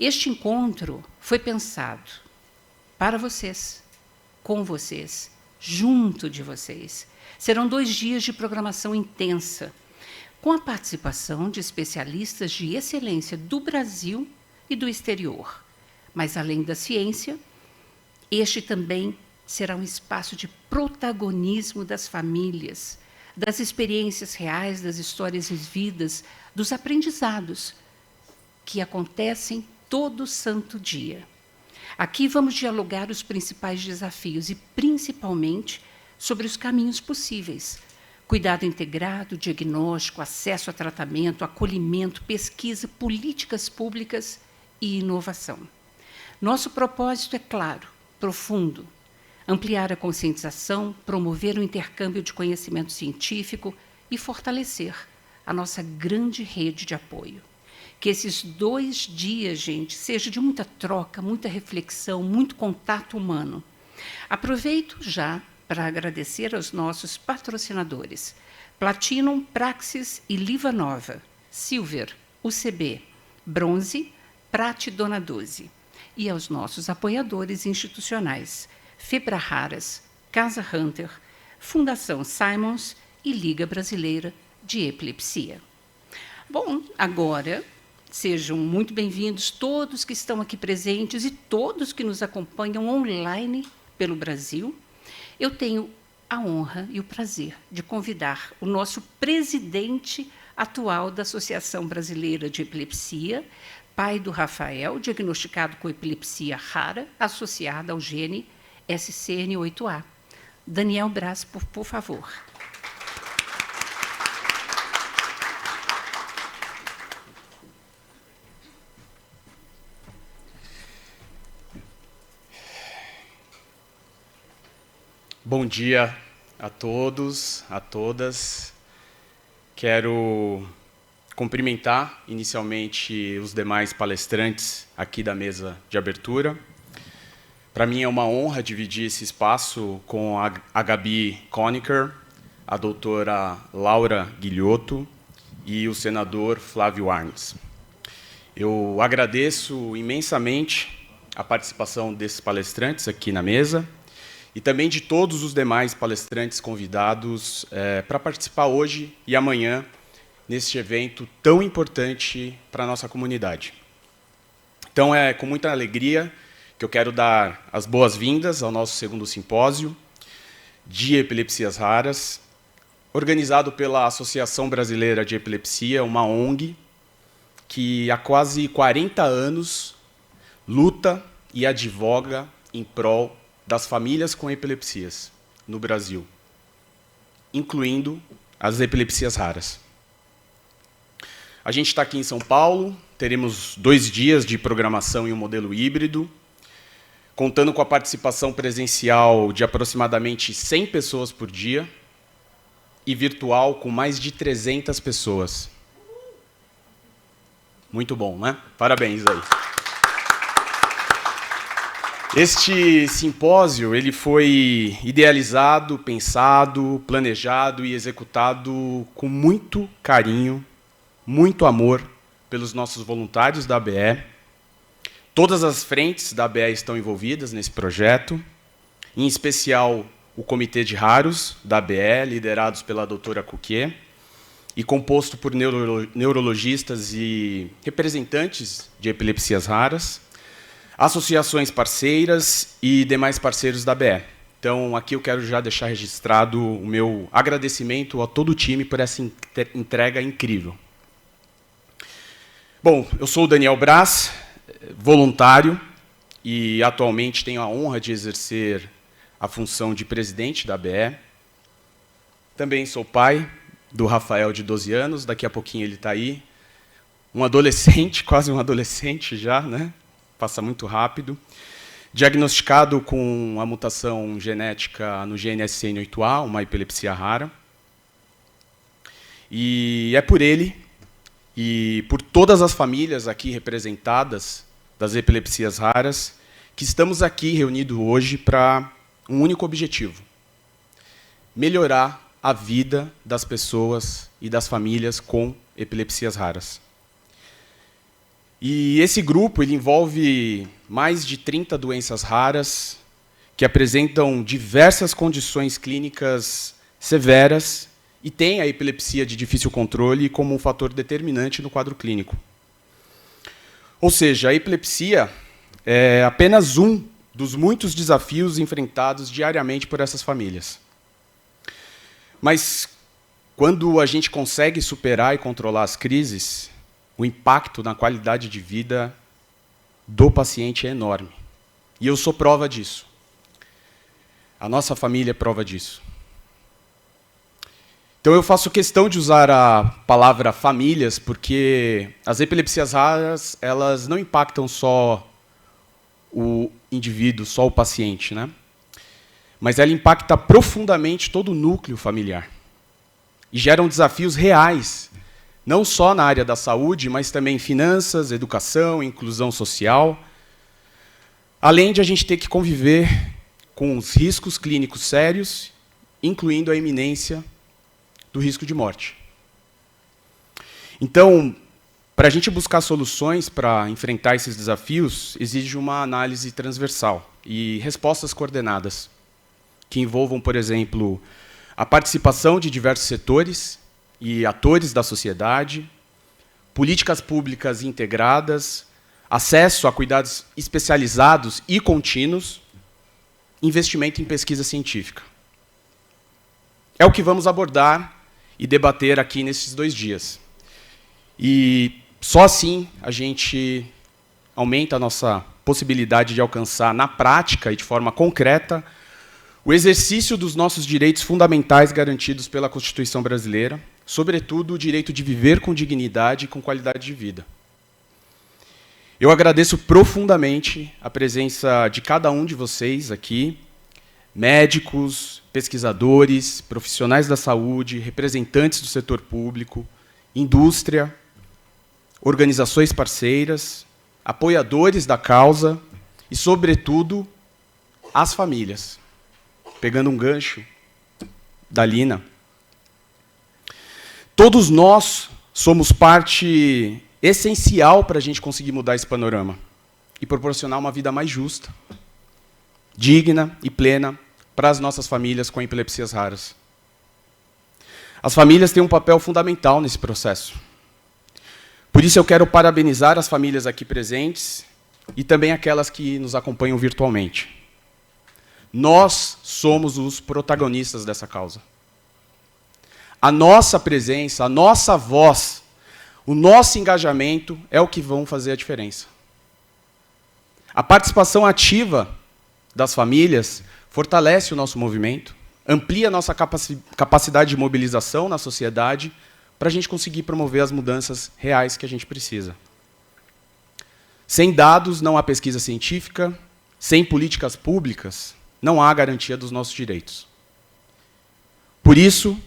Este encontro foi pensado para vocês, com vocês, junto de vocês. Serão 2 dias de programação intensa, com a participação de especialistas de excelência do Brasil e do exterior. Mas, além da ciência, este também será um espaço de protagonismo das famílias, das experiências reais, das histórias vividas, dos aprendizados que acontecem todo santo dia. Aqui vamos dialogar os principais desafios e, principalmente, sobre os caminhos possíveis. Cuidado integrado, diagnóstico, acesso a tratamento, acolhimento, pesquisa, políticas públicas e inovação. Nosso propósito é claro, profundo: ampliar a conscientização, promover o intercâmbio de conhecimento científico e fortalecer a nossa grande rede de apoio. Que esses 2 dias, gente, seja de muita troca, muita reflexão, muito contato humano. Aproveito já para agradecer aos nossos patrocinadores: Platinum, Praxis e Liva Nova, Silver, UCB, Bronze, Prate Dona Doze, e aos nossos apoiadores institucionais: Febra Raras, Casa Hunter, Fundação Simons e Liga Brasileira de Epilepsia. Bom, agora sejam muito bem-vindos todos que estão aqui presentes e todos que nos acompanham online pelo Brasil. Eu tenho a honra e o prazer de convidar o nosso presidente atual da Associação Brasileira de Epilepsia, pai do Rafael, diagnosticado com epilepsia rara, associada ao gene SCN8A. Daniel Braz, por favor. Bom dia a todos, a todas. Quero cumprimentar inicialmente os demais palestrantes aqui da mesa de abertura. Para mim é uma honra dividir esse espaço com a Gabi Conecker, a doutora Laura Guilhotto e o senador Flávio Arnes. Eu agradeço imensamente a participação desses palestrantes aqui na mesa e também de todos os demais palestrantes convidados para participar hoje e amanhã neste evento tão importante para a nossa comunidade. Então, é com muita alegria que eu quero dar as boas-vindas ao nosso 2º simpósio de epilepsias raras, organizado pela Associação Brasileira de Epilepsia, uma ONG que há quase 40 anos luta e advoga em prol das famílias com epilepsias no Brasil, incluindo as epilepsias raras. A gente está aqui em São Paulo, teremos 2 dias de programação em um modelo híbrido, contando com a participação presencial de aproximadamente 100 pessoas por dia e virtual com mais de 300 pessoas. Muito bom, né? Parabéns aí. Este simpósio ele foi idealizado, pensado, planejado e executado com muito carinho, muito amor pelos nossos voluntários da ABE. Todas as frentes da ABE estão envolvidas nesse projeto, em especial o Comitê de Raros da ABE, liderados pela doutora Cuquier, e composto por neurologistas e representantes de epilepsias raras, associações parceiras e demais parceiros da ABE. Então, aqui eu quero já deixar registrado o meu agradecimento a todo o time por essa entrega incrível. Bom, eu sou o Daniel Braz, voluntário, e atualmente tenho a honra de exercer a função de presidente da ABE. Também sou pai do Rafael, de 12 anos, daqui a pouquinho ele está aí. Um adolescente, quase um adolescente já, né? Passa muito rápido. Diagnosticado com a mutação genética no gene SCN8A, uma epilepsia rara. E é por ele e por todas as famílias aqui representadas das epilepsias raras que estamos aqui reunidos hoje para um único objetivo: melhorar a vida das pessoas e das famílias com epilepsias raras. E esse grupo ele envolve mais de 30 doenças raras que apresentam diversas condições clínicas severas e tem a epilepsia de difícil controle como um fator determinante no quadro clínico. Ou seja, a epilepsia é apenas um dos muitos desafios enfrentados diariamente por essas famílias. Mas, quando a gente consegue superar e controlar as crises, o impacto na qualidade de vida do paciente é enorme. E eu sou prova disso. A nossa família é prova disso. Então, eu faço questão de usar a palavra famílias, porque as epilepsias raras elas não impactam só o indivíduo, só o paciente, né? Mas ela impacta profundamente todo o núcleo familiar. E geram desafios reais, não só na área da saúde, mas também em finanças, educação, inclusão social. Além de a gente ter que conviver com os riscos clínicos sérios, incluindo a iminência do risco de morte. Então, para a gente buscar soluções para enfrentar esses desafios, exige uma análise transversal e respostas coordenadas, que envolvam, por exemplo, a participação de diversos setores e atores da sociedade, políticas públicas integradas, acesso a cuidados especializados e contínuos, investimento em pesquisa científica. É o que vamos abordar e debater aqui nesses 2 dias. E só assim a gente aumenta a nossa possibilidade de alcançar, na prática e de forma concreta, o exercício dos nossos direitos fundamentais garantidos pela Constituição brasileira, sobretudo o direito de viver com dignidade e com qualidade de vida. Eu agradeço profundamente a presença de cada um de vocês aqui, médicos, pesquisadores, profissionais da saúde, representantes do setor público, indústria, organizações parceiras, apoiadores da causa e, sobretudo, as famílias. Pegando um gancho da Lina. Todos nós somos parte essencial para a gente conseguir mudar esse panorama e proporcionar uma vida mais justa, digna e plena para as nossas famílias com epilepsias raras. As famílias têm um papel fundamental nesse processo. Por isso eu quero parabenizar as famílias aqui presentes e também aquelas que nos acompanham virtualmente. Nós somos os protagonistas dessa causa. A nossa presença, a nossa voz, o nosso engajamento é o que vão fazer a diferença. A participação ativa das famílias fortalece o nosso movimento, amplia a nossa capacidade de mobilização na sociedade para a gente conseguir promover as mudanças reais que a gente precisa. Sem dados, não há pesquisa científica, sem políticas públicas, não há garantia dos nossos direitos. Por isso,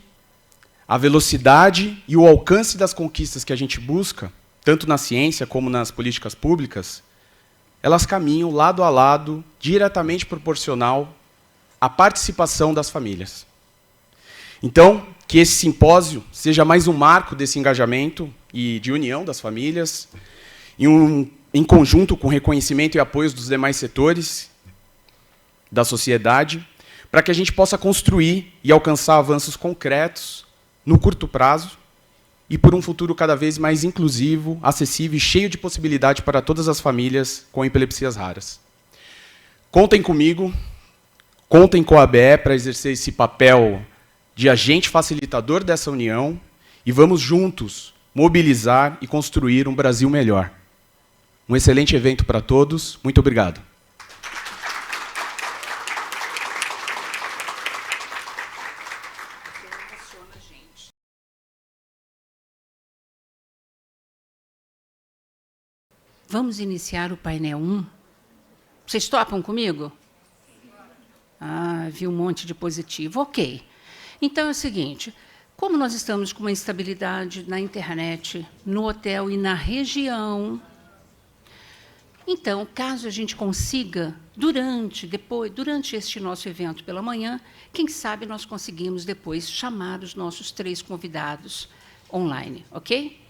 a velocidade e o alcance das conquistas que a gente busca, tanto na ciência como nas políticas públicas, elas caminham lado a lado, diretamente proporcional à participação das famílias. Então, que esse simpósio seja mais um marco desse engajamento e de união das famílias, em conjunto com o reconhecimento e apoio dos demais setores da sociedade, para que a gente possa construir e alcançar avanços concretos no curto prazo e por um futuro cada vez mais inclusivo, acessível e cheio de possibilidade para todas as famílias com epilepsias raras. Contem comigo, contem com a ABE para exercer esse papel de agente facilitador dessa união e vamos juntos mobilizar e construir um Brasil melhor. Um excelente evento para todos. Muito obrigado. Vamos iniciar o painel 1. Vocês topam comigo? Ah, vi um monte de positivo. Ok. Então é o seguinte, como nós estamos com uma instabilidade na internet, no hotel e na região, então, caso a gente consiga, durante este nosso evento pela manhã, quem sabe nós conseguimos depois chamar os nossos 3 convidados online, ok?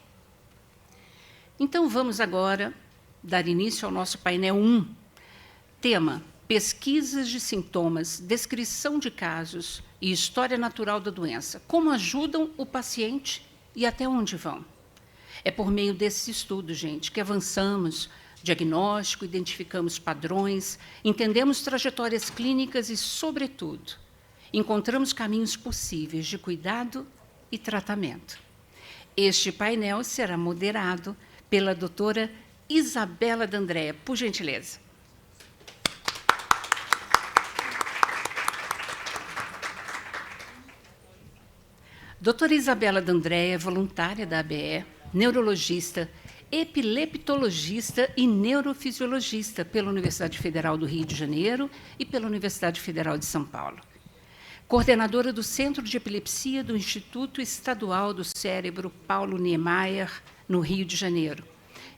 Então, vamos agora dar início ao nosso painel 1. Tema: pesquisas de sintomas, descrição de casos e história natural da doença. Como ajudam o paciente e até onde vão? É por meio desses estudos, gente, que avançamos diagnóstico, identificamos padrões, entendemos trajetórias clínicas e, sobretudo, encontramos caminhos possíveis de cuidado e tratamento. Este painel será moderado pela doutora Isabela D'Andrea, por gentileza. Doutora Isabela D'Andrea é voluntária da ABE, neurologista, epileptologista e neurofisiologista pela Universidade Federal do Rio de Janeiro e pela Universidade Federal de São Paulo. Coordenadora do Centro de Epilepsia do Instituto Estadual do Cérebro Paulo Niemeyer, no Rio de Janeiro.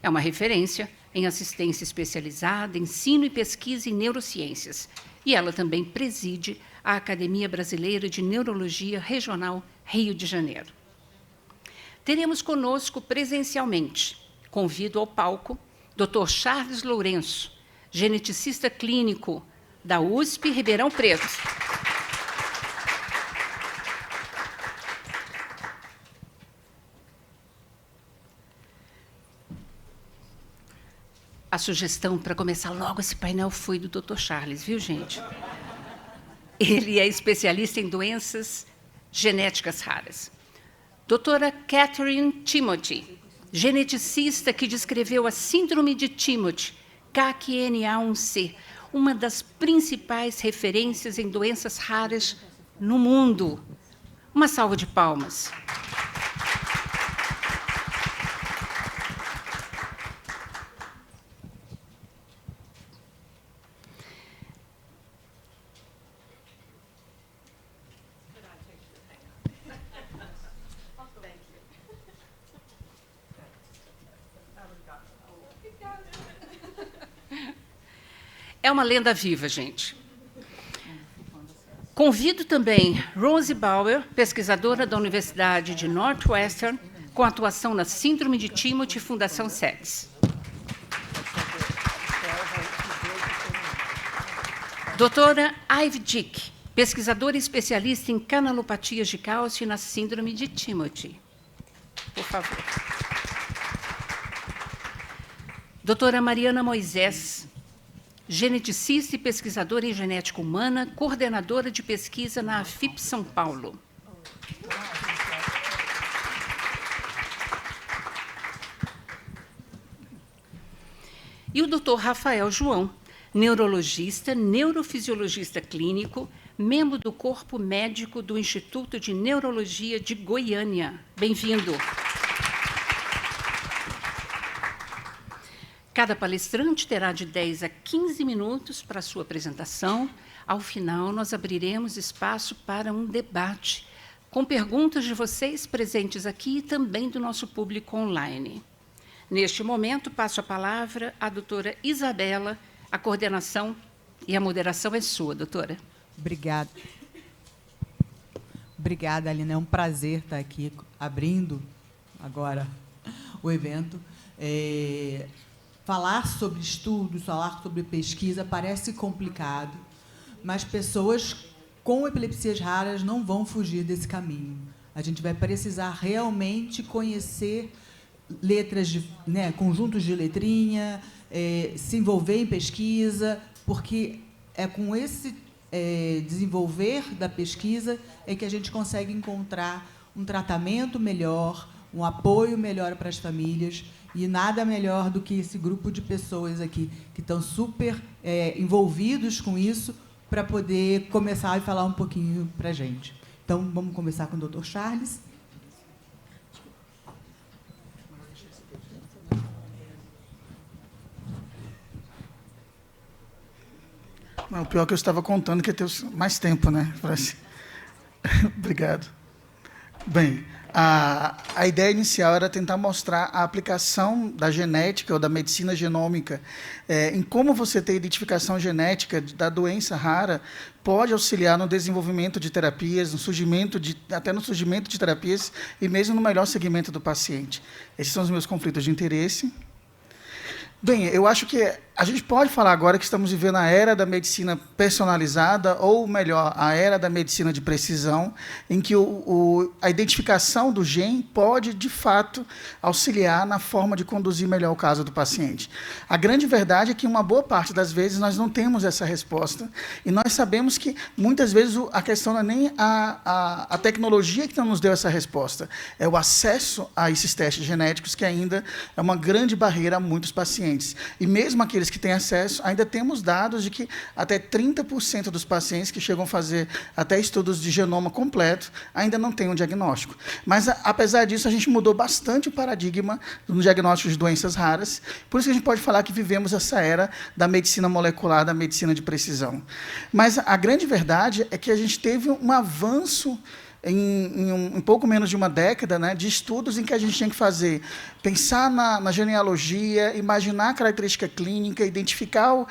É uma referência em assistência especializada, ensino e pesquisa em neurociências. E ela também preside a Academia Brasileira de Neurologia Regional Rio de Janeiro. Teremos conosco presencialmente, convido ao palco, Dr. Charles Lourenço, geneticista clínico da USP Ribeirão Preto. A sugestão para começar logo esse painel foi do Dr. Charles, viu, gente? Ele é especialista em doenças genéticas raras. Doutora Catherine Timothy, geneticista que descreveu a síndrome de Timothy, KQNA1C, uma das principais referências em doenças raras no mundo. Uma salva de palmas. É uma lenda viva, gente. Convido também Rose Bauer, pesquisadora da Universidade de Northwestern, com atuação na Síndrome de Timothy, Fundação SETES. Doutora Ivy Dick, pesquisadora e especialista em canalopatias de cálcio e na Síndrome de Timothy. Por favor. Doutora Mariana Moisés, geneticista e pesquisadora em genética humana, coordenadora de pesquisa na AFIP São Paulo. E o Dr. Rafael João, neurologista, neurofisiologista clínico, membro do corpo médico do Instituto de Neurologia de Goiânia. Bem-vindo. Cada palestrante terá de 10 a 15 minutos para a sua apresentação. Ao final, nós abriremos espaço para um debate, com perguntas de vocês presentes aqui e também do nosso público online. Neste momento, passo a palavra à doutora Isabela. A coordenação e a moderação é sua, doutora. Obrigada. Obrigada, Aline. É um prazer estar aqui abrindo agora o evento. Falar sobre estudos, falar sobre pesquisa parece complicado, mas pessoas com epilepsias raras não vão fugir desse caminho. A gente vai precisar realmente conhecer letras, conjuntos de letrinha, se envolver em pesquisa, porque é com esse desenvolver da pesquisa é que a gente consegue encontrar um tratamento melhor, um apoio melhor para as famílias. E nada melhor do que esse grupo de pessoas aqui que estão super envolvidos com isso para poder começar a falar um pouquinho para a gente. Então, vamos começar com o Dr. Charles. Não, o pior é que eu estava contando que ia ter mais tempo, né? Obrigado. Bem, A ideia inicial era tentar mostrar a aplicação da genética ou da medicina genômica em como você ter identificação genética da doença rara pode auxiliar no desenvolvimento de terapias, até no surgimento de terapias e mesmo no melhor segmento do paciente. Esses são os meus conflitos de interesse. Bem, eu acho que a gente pode falar agora que estamos vivendo a era da medicina personalizada, ou melhor, a era da medicina de precisão, em que a identificação do gene pode, de fato, auxiliar na forma de conduzir melhor o caso do paciente. A grande verdade é que, uma boa parte das vezes, nós não temos essa resposta, e nós sabemos que, muitas vezes, a questão não é nem a tecnologia que não nos deu essa resposta, é o acesso a esses testes genéticos, que ainda é uma grande barreira a muitos pacientes. E mesmo aqueles que têm acesso, ainda temos dados de que até 30% dos pacientes que chegam a fazer até estudos de genoma completo ainda não têm um diagnóstico. Mas, apesar disso, a gente mudou bastante o paradigma no diagnóstico de doenças raras. Por isso que a gente pode falar que vivemos essa era da medicina molecular, da medicina de precisão. Mas a grande verdade é que a gente teve um avanço em um pouco menos de uma década, né, de estudos em que a gente tinha que pensar na genealogia, imaginar a característica clínica, identificar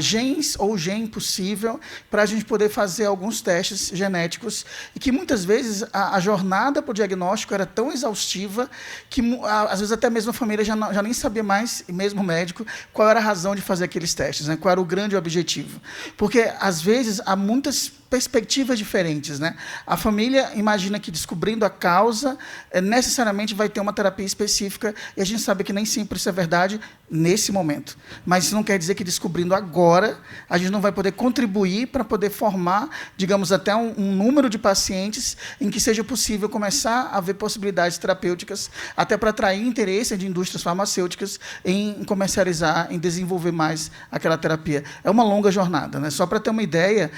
genes ou gene possível para a gente poder fazer alguns testes genéticos, e que muitas vezes a jornada para o diagnóstico era tão exaustiva que às vezes até mesmo a família já nem sabia mais, e mesmo o médico, qual era a razão de fazer aqueles testes, né, qual era o grande objetivo. Porque, às vezes, há muitas perspectivas diferentes, né? A família imagina que, descobrindo a causa, necessariamente vai ter uma terapia específica, e a gente sabe que nem sempre isso é verdade nesse momento. Mas isso não quer dizer que, descobrindo agora, a gente não vai poder contribuir para poder formar, digamos, até um número de pacientes em que seja possível começar a ver possibilidades terapêuticas, até para atrair interesse de indústrias farmacêuticas em comercializar, em desenvolver mais aquela terapia. É uma longa jornada, né? Só para ter uma ideia,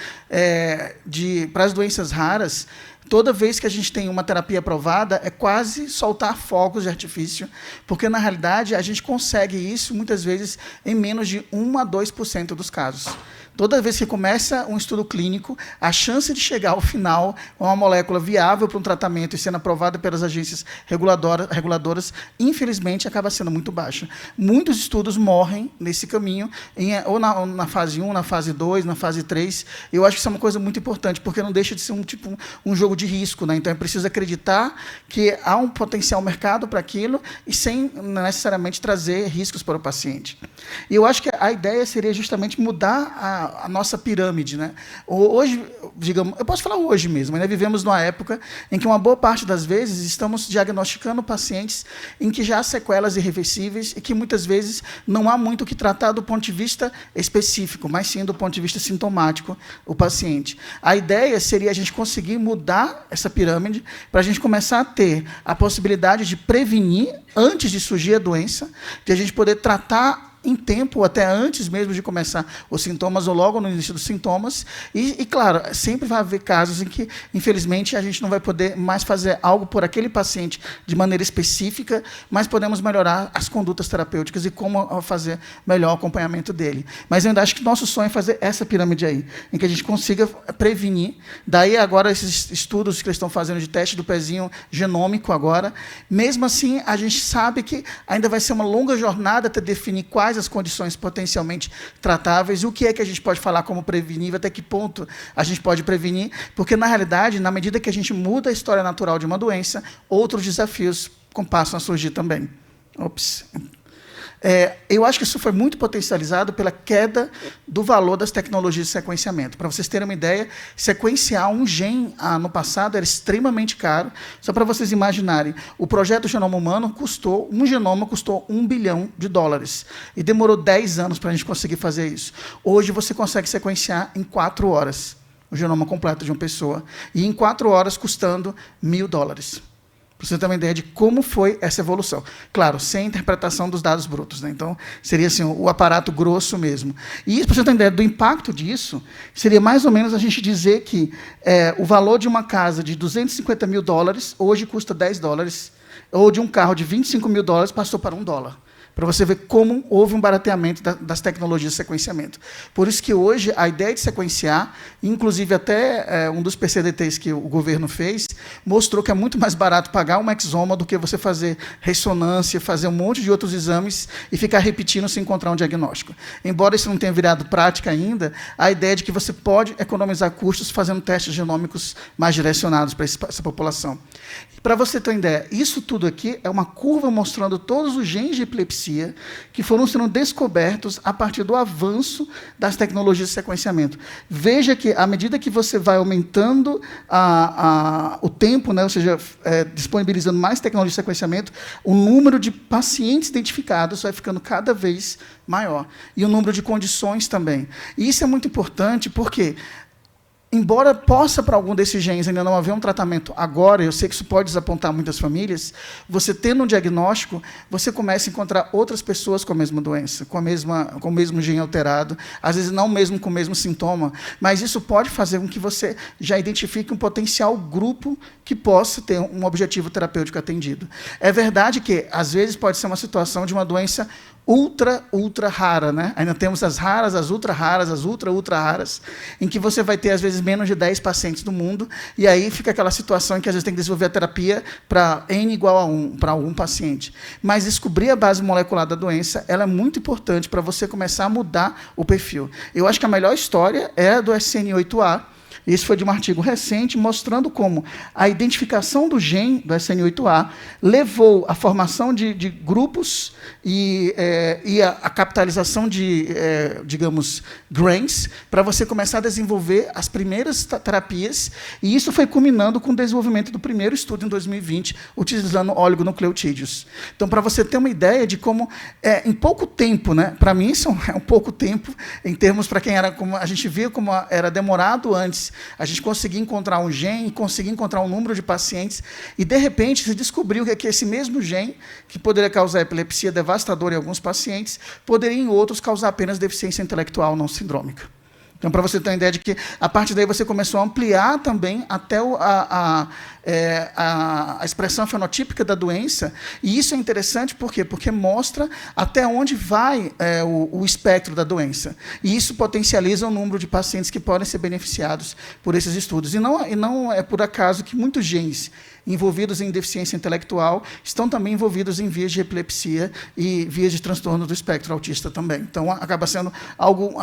para as doenças raras, toda vez que a gente tem uma terapia aprovada, é quase soltar fogos de artifício, porque, na realidade, a gente consegue isso, muitas vezes, em menos de 1 a 2% dos casos. Toda vez que começa um estudo clínico, a chance de chegar ao final com uma molécula viável para um tratamento e sendo aprovada pelas agências reguladoras, infelizmente, acaba sendo muito baixa. Muitos estudos morrem nesse caminho, ou na fase 1, na fase 2, na fase 3. Eu acho que isso é uma coisa muito importante, porque não deixa de ser um jogo de risco, né? Então, é preciso acreditar que há um potencial mercado para aquilo e sem necessariamente trazer riscos para o paciente. E eu acho que a ideia seria justamente mudar a nossa pirâmide, né? Hoje, digamos, eu posso falar hoje mesmo, né? Vivemos numa época em que, uma boa parte das vezes, estamos diagnosticando pacientes em que já há sequelas irreversíveis e que, muitas vezes, não há muito o que tratar do ponto de vista específico, mas sim do ponto de vista sintomático, o paciente. A ideia seria a gente conseguir mudar essa pirâmide para a gente começar a ter a possibilidade de prevenir antes de surgir a doença, de a gente poder tratar em tempo, ou até antes mesmo de começar os sintomas, ou logo no início dos sintomas. E, claro, sempre vai haver casos em que, infelizmente, a gente não vai poder mais fazer algo por aquele paciente de maneira específica, mas podemos melhorar as condutas terapêuticas e como fazer melhor o acompanhamento dele. Mas eu ainda acho que nosso sonho é fazer essa pirâmide aí, em que a gente consiga prevenir. Daí, agora, esses estudos que eles estão fazendo de teste do pezinho genômico agora, mesmo assim, a gente sabe que ainda vai ser uma longa jornada até definir quais as condições potencialmente tratáveis, e o que é que a gente pode falar como prevenível, até que ponto a gente pode prevenir, porque, na realidade, na medida que a gente muda a história natural de uma doença, outros desafios passam a surgir também. Ops. Eu acho que isso foi muito potencializado pela queda do valor das tecnologias de sequenciamento. Para vocês terem uma ideia, sequenciar um gene no passado era extremamente caro. Só para vocês imaginarem, o projeto Genoma Humano um genoma custou $1 bilhão, e demorou 10 anos para a gente conseguir fazer isso. Hoje, você consegue sequenciar em 4 horas o genoma completo de uma pessoa, e em 4 horas custando $1.000. Para você ter uma ideia de como foi essa evolução. Claro, sem interpretação dos dados brutos, né? Então, seria assim, o aparato grosso mesmo. E, para você ter uma ideia do impacto disso, seria mais ou menos a gente dizer que o valor de uma casa de $250 mil hoje custa $10, ou de um carro de $25 mil passou para $1. para você ver como houve um barateamento das tecnologias de sequenciamento. Por isso que hoje a ideia de sequenciar, inclusive até um dos PCDTs que o governo fez, mostrou que é muito mais barato pagar um exoma do que você fazer ressonância, fazer um monte de outros exames e ficar repetindo se encontrar um diagnóstico. Embora isso não tenha virado prática ainda, a ideia é de que você pode economizar custos fazendo testes genômicos mais direcionados para essa população. Para você ter uma ideia, isso tudo aqui é uma curva mostrando todos os genes de epilepsia que foram sendo descobertos a partir do avanço das tecnologias de sequenciamento. Veja que, à medida que você vai aumentando o tempo, né, ou seja, disponibilizando mais tecnologia de sequenciamento, o número de pacientes identificados vai ficando cada vez maior. E o número de condições também. E isso é muito importante porque, embora possa, para algum desses genes, ainda não haver um tratamento agora, eu sei que isso pode desapontar muitas famílias, você tendo um diagnóstico, você começa a encontrar outras pessoas com a mesma doença, com o mesmo gene alterado, às vezes não mesmo com o mesmo sintoma, mas isso pode fazer com que você já identifique um potencial grupo que possa ter um objetivo terapêutico atendido. É verdade que, às vezes, pode ser uma situação de uma doença ultra rara, né? Ainda temos as raras, as ultra raras, as ultra raras, em que você vai ter, às vezes, menos de 10 pacientes do mundo, e aí fica aquela situação em que, às vezes, tem que desenvolver a terapia para N igual a 1, para algum paciente. Mas descobrir a base molecular da doença, ela é muito importante para você começar a mudar o perfil. Eu acho que a melhor história é a do SCN8A. Isso foi de um artigo recente mostrando como a identificação do gene do SCN8A levou à formação de grupos e a capitalização de, digamos, grants, para você começar a desenvolver as primeiras terapias, e isso foi culminando com o desenvolvimento do primeiro estudo em 2020, utilizando oligonucleotídeos. Então, para você ter uma ideia de como, em pouco tempo, né, para mim isso é um pouco tempo, em termos para quem era, como a gente via como era demorado antes, a gente conseguia encontrar um gene, conseguia encontrar um número de pacientes, e, de repente, se descobriu que esse mesmo gene, que poderia causar epilepsia devastadora em alguns pacientes, poderia, em outros, causar apenas deficiência intelectual não sindrômica. Então, para você ter uma ideia de que, a partir daí, você começou a ampliar também até a expressão fenotípica da doença, e isso é interessante por quê? Porque mostra até onde vai o espectro da doença. E isso potencializa o número de pacientes que podem ser beneficiados por esses estudos. E não é por acaso que muitos genes envolvidos em deficiência intelectual estão também envolvidos em vias de epilepsia e vias de transtorno do espectro autista também. Então, acaba sendo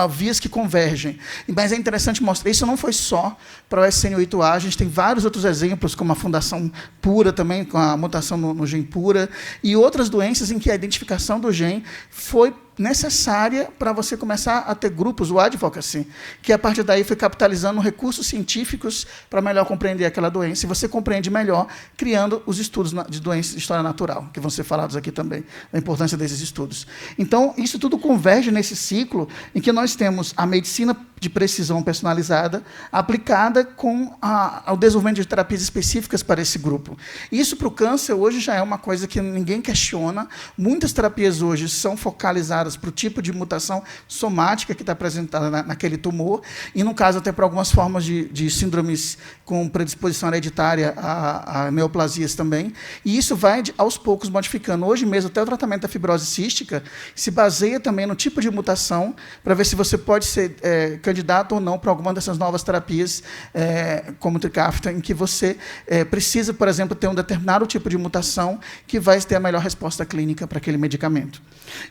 vias que convergem. Mas é interessante mostrar, isso não foi só para o SCN8A, a gente tem vários outros exemplos, como a Fundação Pura também, com a mutação no gene Pura, e outras doenças em que a identificação do gene foi necessária para você começar a ter grupos, o advocacy, que a partir daí foi capitalizando recursos científicos para melhor compreender aquela doença, e você compreende melhor criando os estudos de doenças de história natural, que vão ser falados aqui também, a importância desses estudos. Então, isso tudo converge nesse ciclo em que nós temos a medicina de precisão personalizada aplicada com ao desenvolvimento de terapias específicas para esse grupo. Isso, para o câncer, hoje já é uma coisa que ninguém questiona. Muitas terapias hoje são focalizadas para o tipo de mutação somática que está apresentada naquele tumor, e, no caso, até para algumas formas de síndromes com predisposição hereditária a neoplasias também, e isso vai, aos poucos, modificando. Hoje mesmo, até o tratamento da fibrose cística se baseia também no tipo de mutação, para ver se você pode ser candidato ou não para alguma dessas novas terapias, como o Trikafta, em que você precisa, por exemplo, ter um determinado tipo de mutação que vai ter a melhor resposta clínica para aquele medicamento.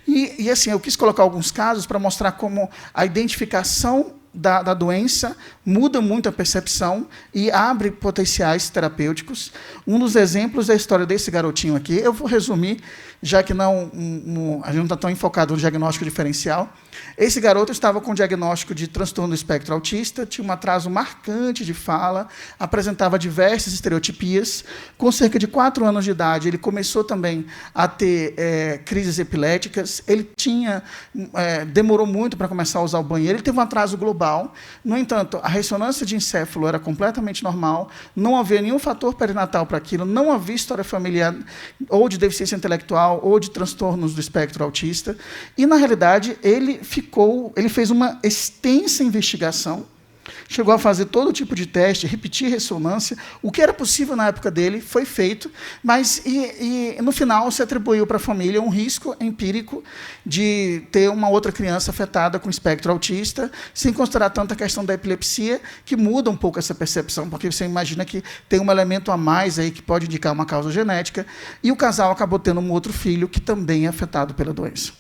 E assim, eu quis colocar alguns casos para mostrar como a identificação da doença muda muito a percepção e abre potenciais terapêuticos. Um dos exemplos é a história desse garotinho aqui. Eu vou resumir, já que a gente não está tão enfocado no diagnóstico diferencial. Esse garoto estava com diagnóstico de transtorno do espectro autista, tinha um atraso marcante de fala, apresentava diversas estereotipias. Com cerca de 4 anos de idade, ele começou também a ter crises epiléticas. Ele demorou muito para começar a usar o banheiro. Ele teve um atraso global. No entanto, a ressonância de encéfalo era completamente normal, não havia nenhum fator perinatal para aquilo, não havia história familiar ou de deficiência intelectual ou de transtornos do espectro autista. E, na realidade, ele fez uma extensa investigação chegou a fazer todo tipo de teste, repetir ressonância. O que era possível na época dele foi feito, mas no final se atribuiu para a família um risco empírico de ter uma outra criança afetada com espectro autista, sem considerar tanto a questão da epilepsia, que muda um pouco essa percepção, porque você imagina que tem um elemento a mais aí que pode indicar uma causa genética, e o casal acabou tendo um outro filho que também é afetado pela doença.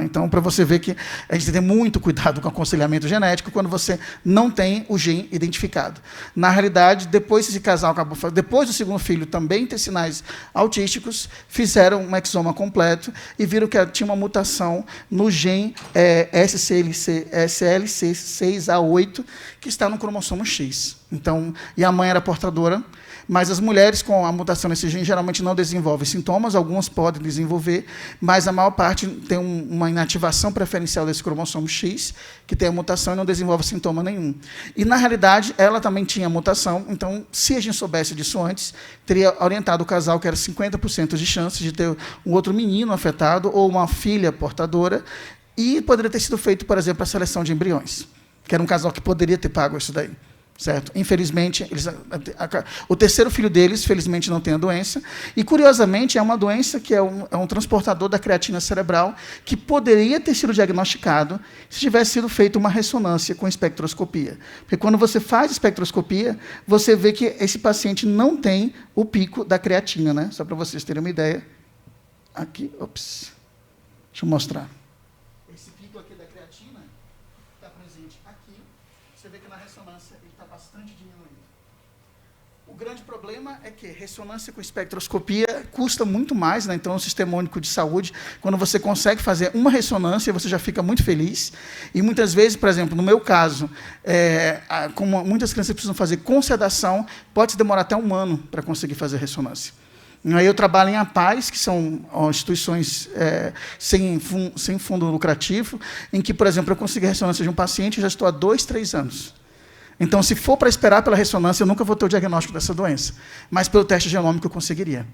Então, para você ver que a gente tem que ter muito cuidado com o aconselhamento genético quando você não tem o gene identificado. Na realidade, depois esse casal acabou, depois do segundo filho também ter sinais autísticos, fizeram um exoma completo e viram que tinha uma mutação no gene SLC6A8, que está no cromossomo X. Então, e a mãe era portadora, mas as mulheres com a mutação nesse gene geralmente não desenvolvem sintomas, algumas podem desenvolver, mas a maior parte tem uma inativação preferencial desse cromossomo X, que tem a mutação e não desenvolve sintoma nenhum. E, na realidade, ela também tinha a mutação, então, se a gente soubesse disso antes, teria orientado o casal que era 50% de chance de ter um outro menino afetado ou uma filha portadora, e poderia ter sido feito, por exemplo, a seleção de embriões, que era um casal que poderia ter pago isso daí. Certo? Infelizmente, o terceiro filho deles, felizmente, não tem a doença. E, curiosamente, é uma doença que é um transportador da creatina cerebral que poderia ter sido diagnosticado se tivesse sido feita uma ressonância com espectroscopia. Porque, quando você faz espectroscopia, você vê que esse paciente não tem o pico da creatina. Né? Só para vocês terem uma ideia. Aqui, ops. Deixa eu mostrar. Esse pico aqui da creatina está presente aqui. Você vê que na ressonância ele está bastante diminuído. O grande problema é que ressonância com espectroscopia custa muito mais, né? Então, o Sistema Único de Saúde, quando você consegue fazer uma ressonância, você já fica muito feliz. E, muitas vezes, por exemplo, no meu caso, como muitas crianças precisam fazer com sedação, pode demorar até 1 ano para conseguir fazer ressonância. Aí eu trabalho em APAES, que são instituições sem fundo lucrativo, em que, por exemplo, eu consegui a ressonância de um paciente e já estou há 2, 3 anos. Então, se for para esperar pela ressonância, eu nunca vou ter o diagnóstico dessa doença. Mas pelo teste genômico eu conseguiria.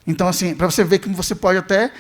Então, assim, para você ver que você pode até,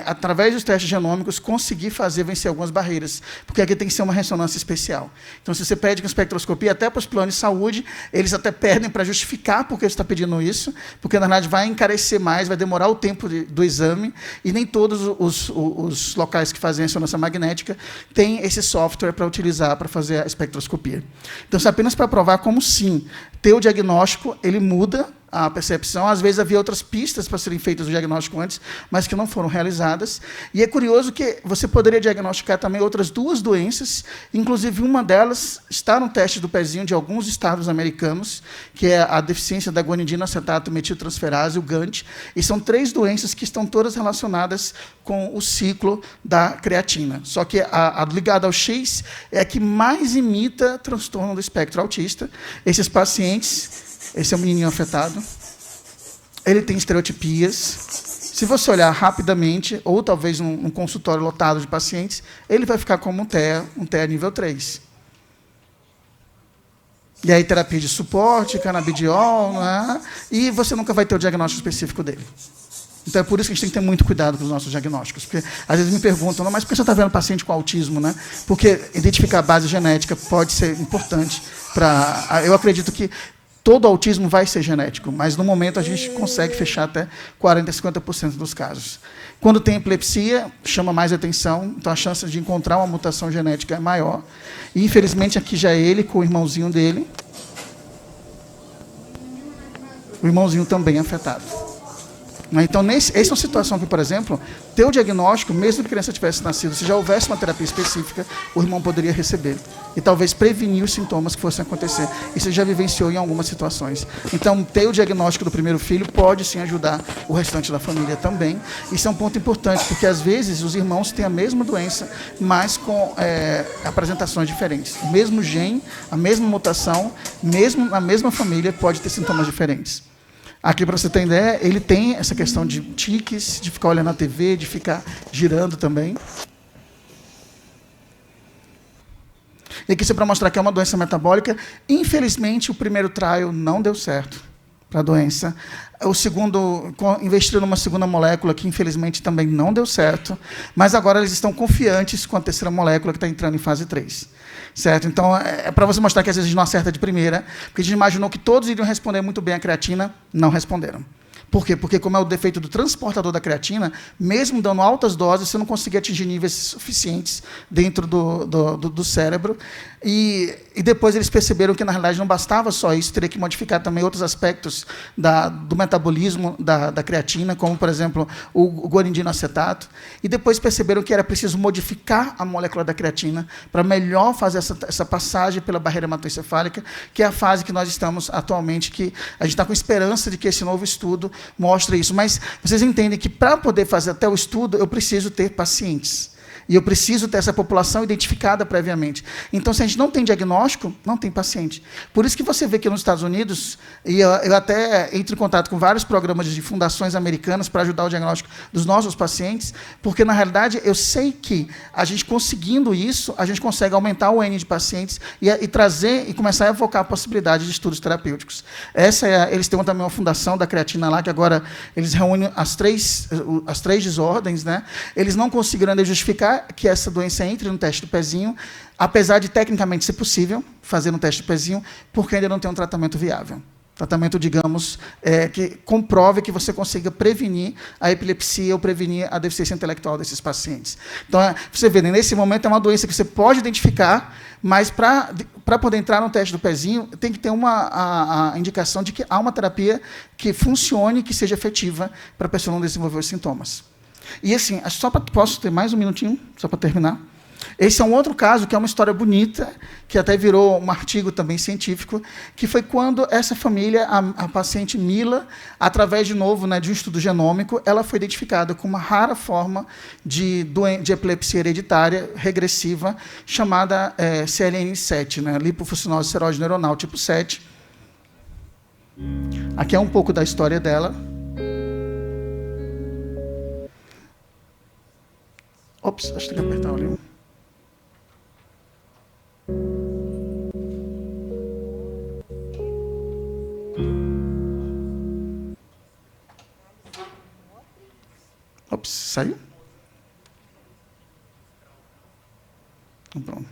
através dos testes genômicos, conseguir vencer algumas barreiras, porque aqui tem que ser uma ressonância especial. Então, se você pede com espectroscopia, até para os planos de saúde, eles até pedem para justificar por que você está pedindo isso, porque, na verdade, vai encarecer mais, vai demorar o tempo do exame, e nem todos os locais que fazem a ressonância magnética têm esse software para utilizar para fazer a espectroscopia. Então, isso é apenas para provar como, sim, ter o diagnóstico, ele muda a percepção. Às vezes havia outras pistas para serem feitas o diagnóstico antes, mas que não foram realizadas. E é curioso que você poderia diagnosticar também outras 2 doenças, inclusive uma delas está no teste do pezinho de alguns estados americanos, que é a deficiência da guanidina acetato metiltransferase, o GANT, e são 3 doenças que estão todas relacionadas com o ciclo da creatina. Só que a ligada ao X é a que mais imita transtorno do espectro autista. Esses pacientes, esse é um menininho afetado, ele tem estereotipias. Se você olhar rapidamente, ou talvez num consultório lotado de pacientes, ele vai ficar como um TEA nível 3. E aí, terapia de suporte, canabidiol, né? E você nunca vai ter o diagnóstico específico dele. Então, é por isso que a gente tem que ter muito cuidado com os nossos diagnósticos. Porque, às vezes, me perguntam, não, mas por que você está vendo paciente com autismo? Né? Porque identificar a base genética pode ser importante para... Eu acredito que todo autismo vai ser genético, mas, no momento, a gente consegue fechar até 40%, 50% dos casos. Quando tem epilepsia, chama mais atenção, então a chance de encontrar uma mutação genética é maior. E, infelizmente, aqui já é ele com o irmãozinho dele. O irmãozinho também afetado. Então, essa é uma situação que, por exemplo, ter o diagnóstico, mesmo que a criança tivesse nascido, se já houvesse uma terapia específica, o irmão poderia receber. E talvez prevenir os sintomas que fossem acontecer. Isso ele já vivenciou em algumas situações. Então, ter o diagnóstico do primeiro filho pode, sim, ajudar o restante da família também. Isso é um ponto importante, porque, às vezes, os irmãos têm a mesma doença, mas com apresentações diferentes. O mesmo gene, a mesma mutação, mesmo na mesma família, pode ter sintomas diferentes. Aqui, para você ter ideia, ele tem essa questão de tiques, de ficar olhando a TV, de ficar girando também. E aqui, isso é para mostrar que é uma doença metabólica. Infelizmente, o primeiro trial não deu certo. para a doença. O segundo, investiram numa segunda molécula que, infelizmente, também não deu certo, mas agora eles estão confiantes com a terceira molécula que está entrando em fase 3. Certo? Então, é para você mostrar que às vezes a gente não acerta de primeira, porque a gente imaginou que todos iriam responder muito bem à creatina, não responderam. Por quê? Porque, como é o defeito do transportador da creatina, mesmo dando altas doses, você não conseguia atingir níveis suficientes dentro do cérebro. E depois eles perceberam que, na realidade, não bastava só isso, teria que modificar também outros aspectos do metabolismo da creatina, como, por exemplo, o guanidino acetato. E depois perceberam que era preciso modificar a molécula da creatina para melhor fazer essa passagem pela barreira hematoencefálica, que é a fase que nós estamos atualmente, que a gente está com esperança de que esse novo estudo mostre isso. Mas vocês entendem que, para poder fazer até o estudo, eu preciso ter pacientes. E eu preciso ter essa população identificada previamente. Então, se a gente não tem diagnóstico, não tem paciente. Por isso que você vê que nos Estados Unidos, e eu até entro em contato com vários programas de fundações americanas para ajudar o diagnóstico dos nossos pacientes, porque, na realidade, eu sei que a gente conseguindo isso, a gente consegue aumentar o N de pacientes e trazer e começar a evocar a possibilidade de estudos terapêuticos. Eles têm também uma fundação da creatina lá, que agora eles reúnem as três desordens, né? Eles não conseguiram ainda justificar que essa doença entre no teste do pezinho, apesar de tecnicamente ser possível fazer no teste do pezinho, porque ainda não tem um tratamento viável. Tratamento, digamos, que comprove que você consiga prevenir a epilepsia ou prevenir a deficiência intelectual desses pacientes. Então, você vê, nesse momento é uma doença que você pode identificar, mas para poder entrar no teste do pezinho, tem que ter a indicação de que há uma terapia que funcione, que seja efetiva para a pessoa não desenvolver os sintomas. E assim, posso ter mais um minutinho, só para terminar? Esse é um outro caso, que é uma história bonita, que até virou um artigo também científico, que foi quando essa família, a paciente Mila, através, de novo, né, de um estudo genômico, ela foi identificada com uma rara forma de epilepsia hereditária regressiva, chamada CLN7, né, lipofuncinose seróide neuronal tipo 7. Aqui é um pouco da história dela. Ops, acho que tem que apertar ali. Ops, saiu? Então, pronto.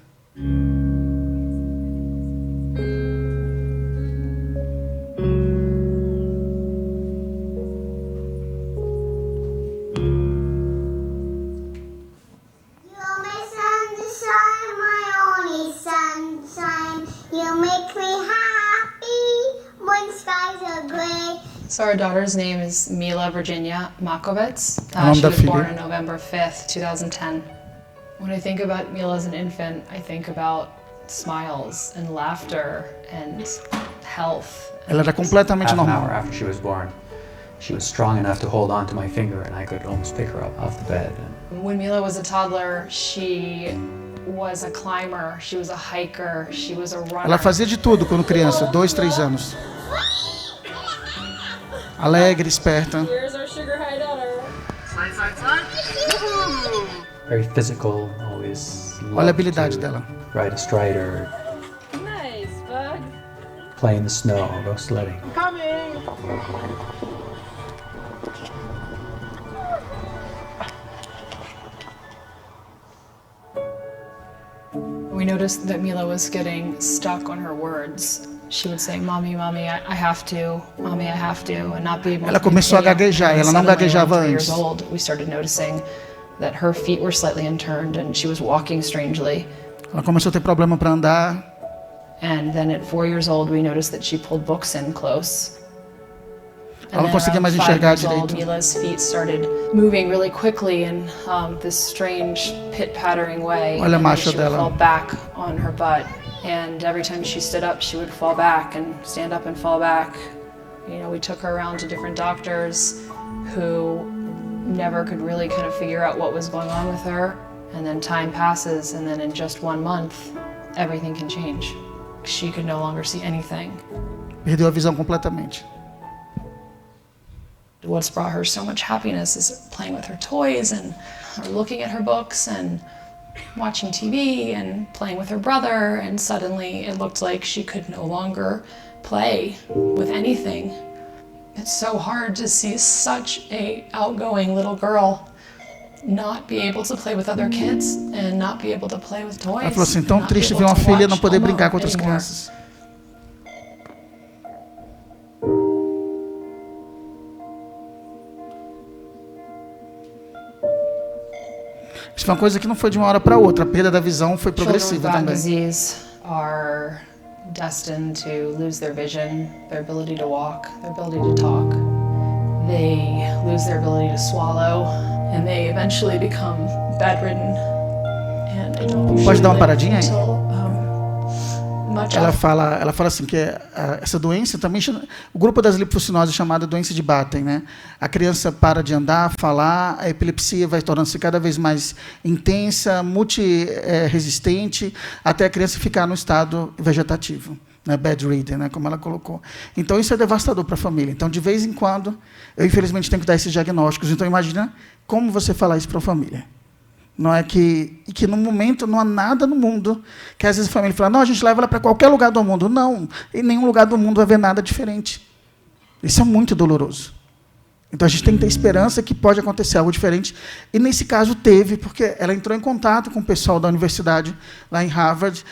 So our daughter's name is Mila Virginia Makovets. She was born on November 5th, 2010. When I think about Mila as an infant, I think about smiles and laughter and health. Ela era completamente normal. Half an hour after she was born, she was strong enough to hold on to my finger and I could almost pick her up off the bed. When Mila was a toddler, she was a climber, she was a hiker, she was a runner. Ela fazia de tudo quando criança, 2, 3 anos. Alegre, esperta. Here's our sugar high daughter. Very physical, always. Olha a habilidade dela. Ride a strider. Nice, bud. Play in the snow, go sledding. Coming. We noticed that Mila was getting stuck on her words. She would say, "Mommy, mommy, I have to. Mommy, I have to," and not be able to. Ela começou a gaguejar, ela não gaguejava antes. We started noticing that her feet were slightly unturned and she was walking strangely. Ela começou a ter problema para andar. And then at 4 years old, we noticed that she pulled books in close. Ela não conseguia mais enxergar direito. Mila's feet started moving really quickly in this strange pit-pattering way. Olha a marcha dela. She would dela. fall back on her butt. And every time she stood up, she would fall back and stand up and fall back. You know, we took her around to different doctors who never could really kind of figure out what was going on with her. And then time passes, and then in just 1 month, everything can change. She could no longer see anything. Perdeu a visão completamente. What's brought her so much happiness is playing with her toys and looking at her books and watching TV and playing with her brother, and suddenly it looked like she could no longer play with anything. it's so hard to see such a outgoing little girl not be able to play with other kids and not be able to play with toys. Ela falou assim, tão triste ver uma filha não poder brincar com outras crianças. Isso foi uma coisa que não foi de uma hora para outra. A perda da visão foi progressiva também. Disease are destined to lose their vision, their ability to walk, their ability to talk. They lose their ability to swallow, and they eventually become bedridden. And they don't Pode dar uma paradinha aí? Much Ela fala assim que essa doença também o grupo das lipocinoses é chamada doença de Batten, né? A criança para de andar, falar, a epilepsia vai tornando-se cada vez mais intensa, multiresistente, até a criança ficar no estado vegetativo, né? Bedridden, né? Como ela colocou. Então isso é devastador para a família. Então de vez em quando eu infelizmente tenho que dar esses diagnósticos. Então imagina como você falar isso para a família. Não é que no momento não há nada no mundo que às vezes a família fala, não, a gente leva ela para qualquer lugar do mundo. Não, em nenhum lugar do mundo vai haver nada diferente. Isso é muito doloroso. Então a gente tem que ter esperança que pode acontecer algo diferente. E nesse caso teve, porque ela entrou em contato com o pessoal da universidade, lá em Harvard,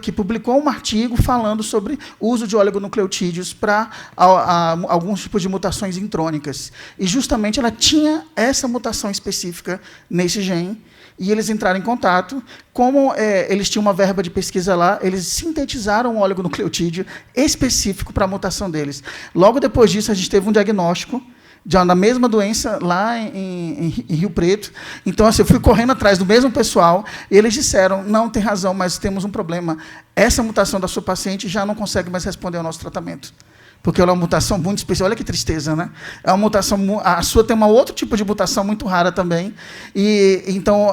que publicou um artigo falando sobre o uso de oligonucleotídeos para alguns tipos de mutações intrônicas. E justamente ela tinha essa mutação específica nesse gene. E eles entraram em contato. Como eles tinham uma verba de pesquisa lá, eles sintetizaram um oligonucleotídeo específico para a mutação deles. Logo depois disso, a gente teve um diagnóstico da mesma doença lá em Rio Preto. Então, assim, eu fui correndo atrás do mesmo pessoal e eles disseram, não, tem razão, mas temos um problema. Essa mutação da sua paciente já não consegue mais responder ao nosso tratamento. Porque ela é uma mutação muito especial. Olha que tristeza, né? É uma mutação, a sua tem um outro tipo de mutação muito rara também. E então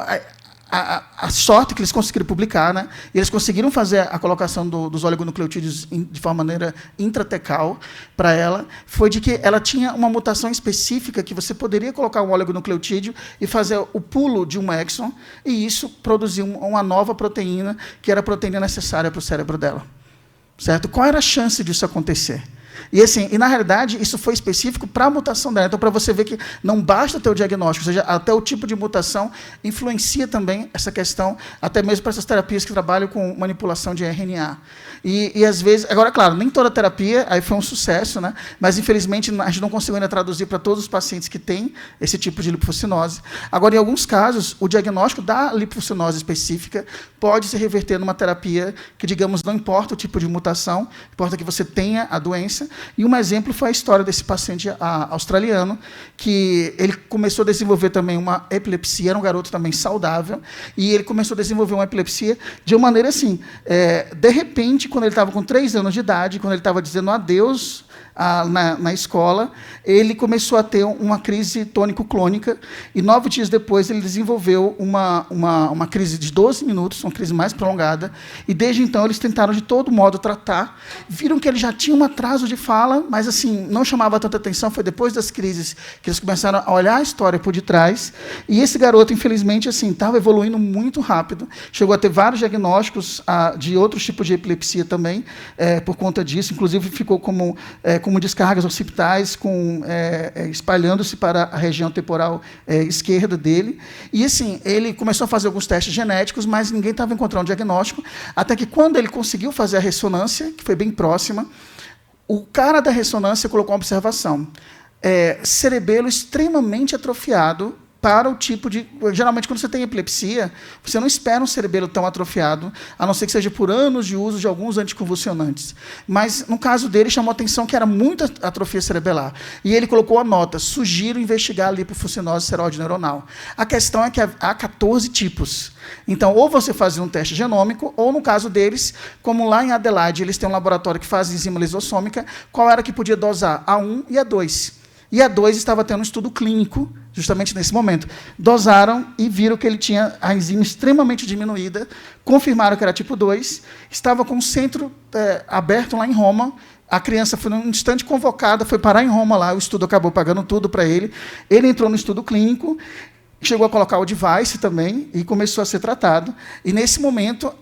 a sorte que eles conseguiram publicar, né? E eles conseguiram fazer a colocação dos oligonucleotídeos de maneira intratecal para ela, foi de que ela tinha uma mutação específica que você poderia colocar um oligonucleotídeo e fazer o pulo de um exon, e isso produziu uma nova proteína, que era a proteína necessária para o cérebro dela. Certo? Qual era a chance disso acontecer? E, assim, na realidade, isso foi específico para a mutação dela. Então, para você ver que não basta ter o diagnóstico, ou seja, até o tipo de mutação influencia também essa questão, até mesmo para essas terapias que trabalham com manipulação de RNA. E às vezes, agora, claro, nem toda terapia aí foi um sucesso, né? Mas, infelizmente, a gente não conseguiu ainda traduzir para todos os pacientes que têm esse tipo de lipocinose. Agora, em alguns casos, o diagnóstico da lipocinose específica pode se reverter numa terapia que, digamos, não importa o tipo de mutação, importa que você tenha a doença. E um exemplo foi a história desse paciente australiano, que ele começou a desenvolver também uma epilepsia, era um garoto também saudável, e ele começou a desenvolver uma epilepsia de uma maneira assim, de repente, quando ele estava com 3 anos de idade, quando ele estava dizendo adeus na escola, ele começou a ter uma crise tônico-clônica, e 9 dias depois ele desenvolveu uma crise de 12 minutos, uma crise mais prolongada, e desde então eles tentaram de todo modo tratar, viram que ele já tinha um atraso de fala, mas assim, não chamava tanta atenção, foi depois das crises que eles começaram a olhar a história por detrás, e esse garoto, infelizmente, assim, estava evoluindo muito rápido, chegou a ter vários diagnósticos de outros tipos de epilepsia também, por conta disso, inclusive ficou como descargas occipitais, espalhando-se para a região temporal esquerda dele. E, assim, ele começou a fazer alguns testes genéticos, mas ninguém estava encontrando um diagnóstico, até que, quando ele conseguiu fazer a ressonância, que foi bem próxima, o cara da ressonância colocou uma observação. Cerebelo extremamente atrofiado para o tipo de... Geralmente, quando você tem epilepsia, você não espera um cerebelo tão atrofiado, a não ser que seja por anos de uso de alguns anticonvulsionantes. Mas, no caso dele, chamou a atenção que era muita atrofia cerebelar. E ele colocou a nota, sugiro investigar a lipofucinose seroide neuronal. A questão é que há 14 tipos. Então, ou você fazia um teste genômico, ou, no caso deles, como lá em Adelaide, eles têm um laboratório que faz enzima lisossômica, qual era que podia dosar? A 1 e a 2. E a 2 estava tendo um estudo clínico, justamente nesse momento. Dosaram e viram que ele tinha a enzima extremamente diminuída, confirmaram que era tipo 2, estava com um centro aberto lá em Roma, a criança foi num instante convocada, foi parar em Roma lá, o estudo acabou pagando tudo para ele, ele entrou no estudo clínico, chegou a colocar o device também e começou a ser tratado. E, nesse momento,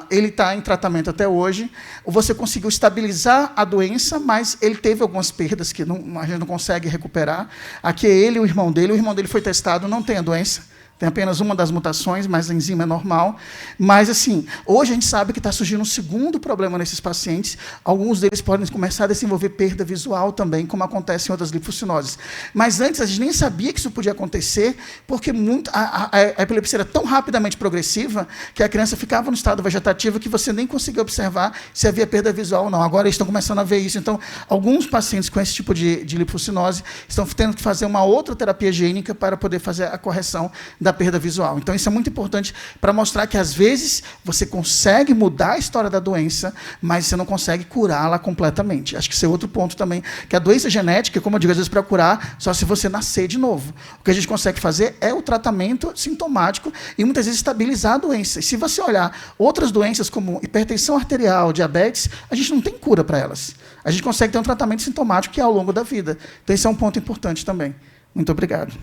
ele está em tratamento até hoje. Você conseguiu estabilizar a doença, mas ele teve algumas perdas que a gente não consegue recuperar. Aqui é ele e o irmão dele. O irmão dele foi testado, não tem a doença. Tem apenas uma das mutações, mas a enzima é normal. Mas, assim, hoje a gente sabe que está surgindo um segundo problema nesses pacientes. Alguns deles podem começar a desenvolver perda visual também, como acontece em outras linfocinoses. Mas antes a gente nem sabia que isso podia acontecer, porque a epilepsia era tão rapidamente progressiva que a criança ficava no estado vegetativo que você nem conseguia observar se havia perda visual ou não. Agora eles estão começando a ver isso. Então, alguns pacientes com esse tipo de linfocinose estão tendo que fazer uma outra terapia gênica para poder fazer a correção da perda visual. Então, isso é muito importante para mostrar que, às vezes, você consegue mudar a história da doença, mas você não consegue curá-la completamente. Acho que esse é outro ponto também, que a doença genética, como eu digo, às vezes, para curar, só se você nascer de novo. O que a gente consegue fazer é o tratamento sintomático e, muitas vezes, estabilizar a doença. E se você olhar outras doenças, como hipertensão arterial, diabetes, a gente não tem cura para elas. A gente consegue ter um tratamento sintomático que é ao longo da vida. Então, esse é um ponto importante também. Muito obrigado.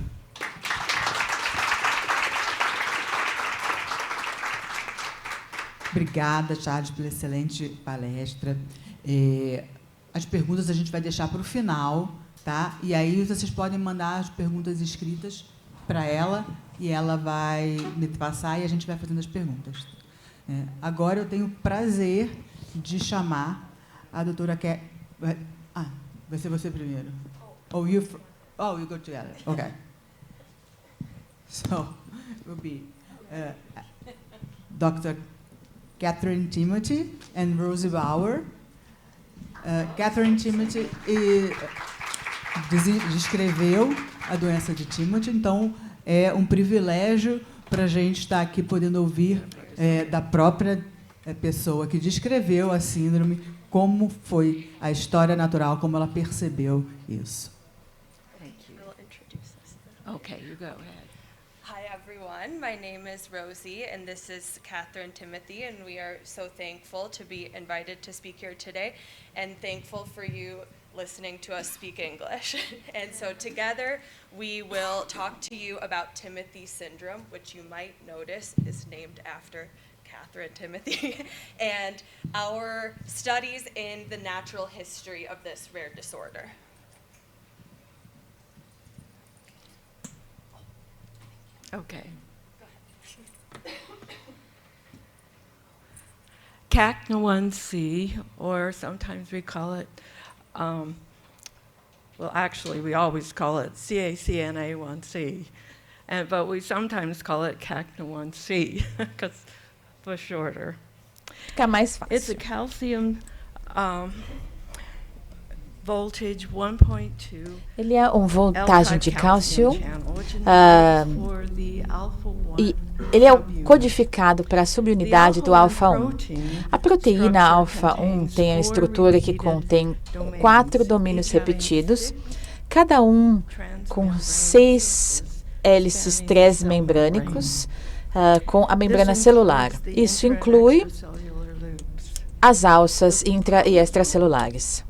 Obrigada, Charles, pela excelente palestra. As perguntas a gente vai deixar para o final, tá? E aí vocês podem mandar as perguntas escritas para ela e ela vai me passar e a gente vai fazendo as perguntas. Agora eu tenho o prazer de chamar a doutora vai ser você primeiro. You go together. Okay. So, will be Dr. Catherine Timothy and Rosie Bauer. Catherine Timothy descreveu a doença de Timothy, então é um privilégio para a gente estar aqui podendo ouvir da própria pessoa que descreveu a síndrome, como foi a história natural, como ela percebeu isso. Thank you. I'll introduce us. Okay, you go ahead. Hi everyone, my name is Rosie and this is Catherine Timothy, and we are so thankful to be invited to speak here today and thankful for you listening to us speak English. And so together we will talk to you about Timothy syndrome, which you might notice is named after Catherine Timothy, and our studies in the natural history of this rare disorder. Okay. CACNA1C, or sometimes we call it, well, actually, we always call it CACNA1C, but we sometimes call it CACNA1C, because for shorter. Fica mais fácil. It's a calcium voltage 1.2. Ele é voltagem de cálcio e ele é codificado para a subunidade do alfa-1. A proteína alfa-1 tem a estrutura que contém 4 domínios repetidos, cada um com 6 hélices transmembrânicos com a membrana celular. Isso inclui as alças intra- e extracelulares.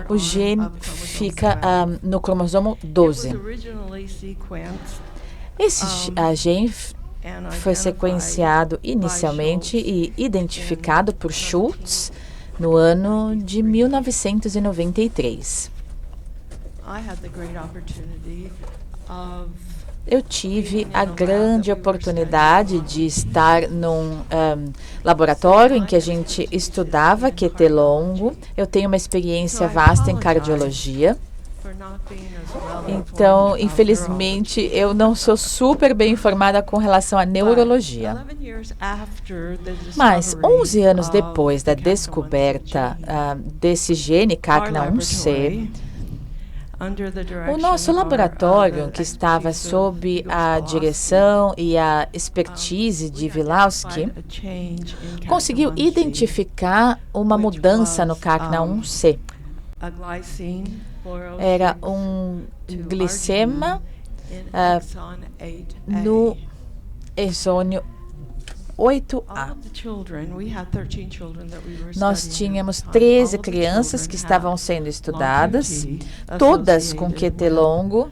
O gene fica no cromossomo 12. Esse gene foi sequenciado inicialmente e identificado por Schultz no ano de 1993. Eu tive a grande oportunidade de estar num laboratório em que a gente estudava QT longo. Eu tenho uma experiência vasta em cardiologia. Então, infelizmente, eu não sou super bem informada com relação à neurologia. Mas, 11 anos depois da descoberta desse gene CACNA1C, o nosso laboratório, que estava sob a direção e a expertise de Wilawski, conseguiu identificar uma mudança no CACNA1C. Era um glicema no exônio 8A. Nós tínhamos 13 crianças que estavam sendo estudadas, todas com QT longo,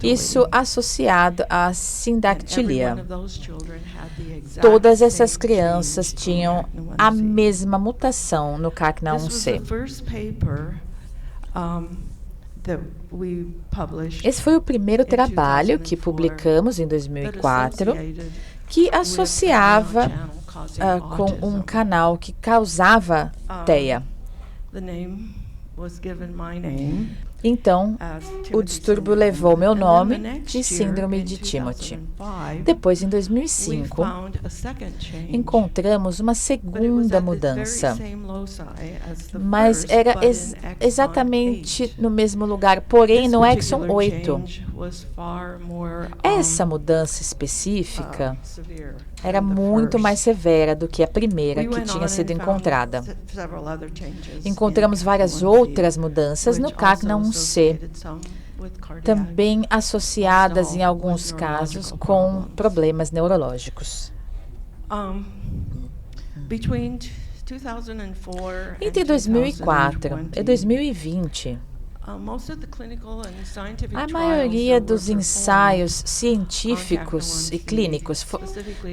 isso associado à sindactilia. Todas essas crianças tinham a mesma mutação no CACNA1C. Esse foi o primeiro trabalho que publicamos em 2004, que associava com um canal que causava TEA. Então, o distúrbio levou meu nome de síndrome de Timothy. Depois, em 2005, encontramos uma segunda mudança, mas era exatamente no mesmo lugar, porém no exon 8. Essa mudança específica era muito mais severa do que a primeira que tinha sido encontrada. Encontramos várias outras mudanças no CACNA1C, também associadas em alguns casos com problemas neurológicos. Entre 2004 e 2020, a maioria dos ensaios científicos e clínicos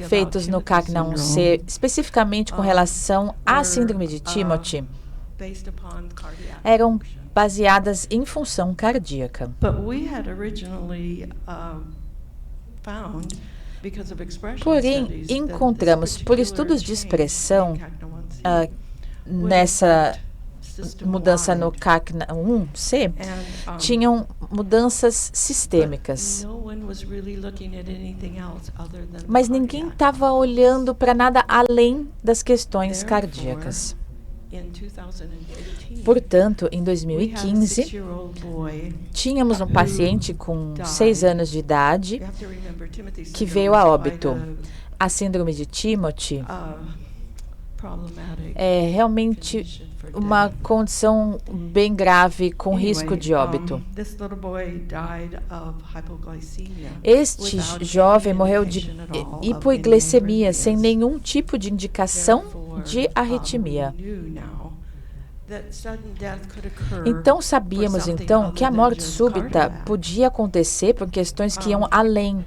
feitos no CACNA1C, especificamente com relação à síndrome de Timothy, eram baseadas em função cardíaca. Porém, encontramos, por estudos de expressão, nessa mudança no CACNA1C, tinham mudanças sistêmicas. Mas ninguém estava olhando para nada além das questões cardíacas. Portanto, em 2015, tínhamos um paciente com 6 anos de idade que veio a óbito. A síndrome de Timothy é realmente uma condição bem grave com risco de óbito. Este jovem morreu de hipoglicemia sem nenhum tipo de indicação de arritmia. Então sabíamos que a morte súbita podia acontecer por questões que iam além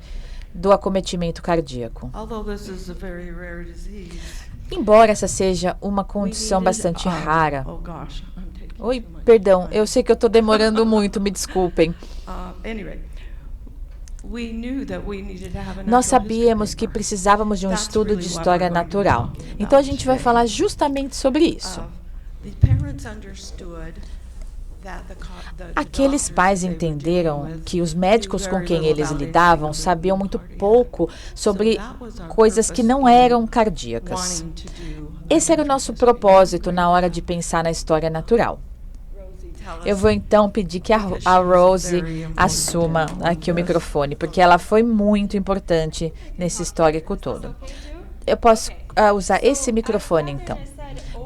do acometimento cardíaco. Embora essa seja uma condição bastante rara. Oi, perdão, eu sei que eu estou demorando muito, me desculpem. Nós sabíamos que precisávamos de um estudo de história natural. Então a gente vai falar justamente sobre isso. Aqueles pais entenderam que os médicos com quem eles lidavam sabiam muito pouco sobre coisas que não eram cardíacas. Esse era o nosso propósito na hora de pensar na história natural. Eu vou então pedir que a Rosie assuma aqui o microfone, porque ela foi muito importante nesse histórico todo. Eu posso usar esse microfone então.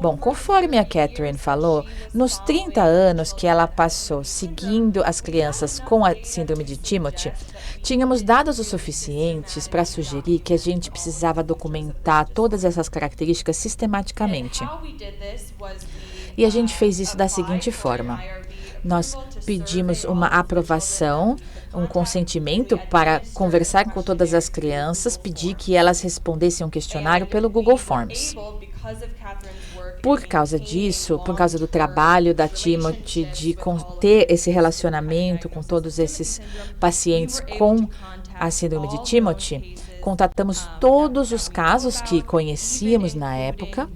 Bom, conforme a Catherine falou, nos 30 anos que ela passou seguindo as crianças com a síndrome de Timothy, tínhamos dados o suficientes para sugerir que a gente precisava documentar todas essas características sistematicamente. E a gente fez isso da seguinte forma. Nós pedimos uma aprovação, um consentimento para conversar com todas as crianças, pedir que elas respondessem um questionário pelo Google Forms. Por causa disso, por causa do trabalho da Timothy de ter esse relacionamento com todos esses pacientes com a síndrome de Timothy, contatamos todos os casos que conhecíamos na época,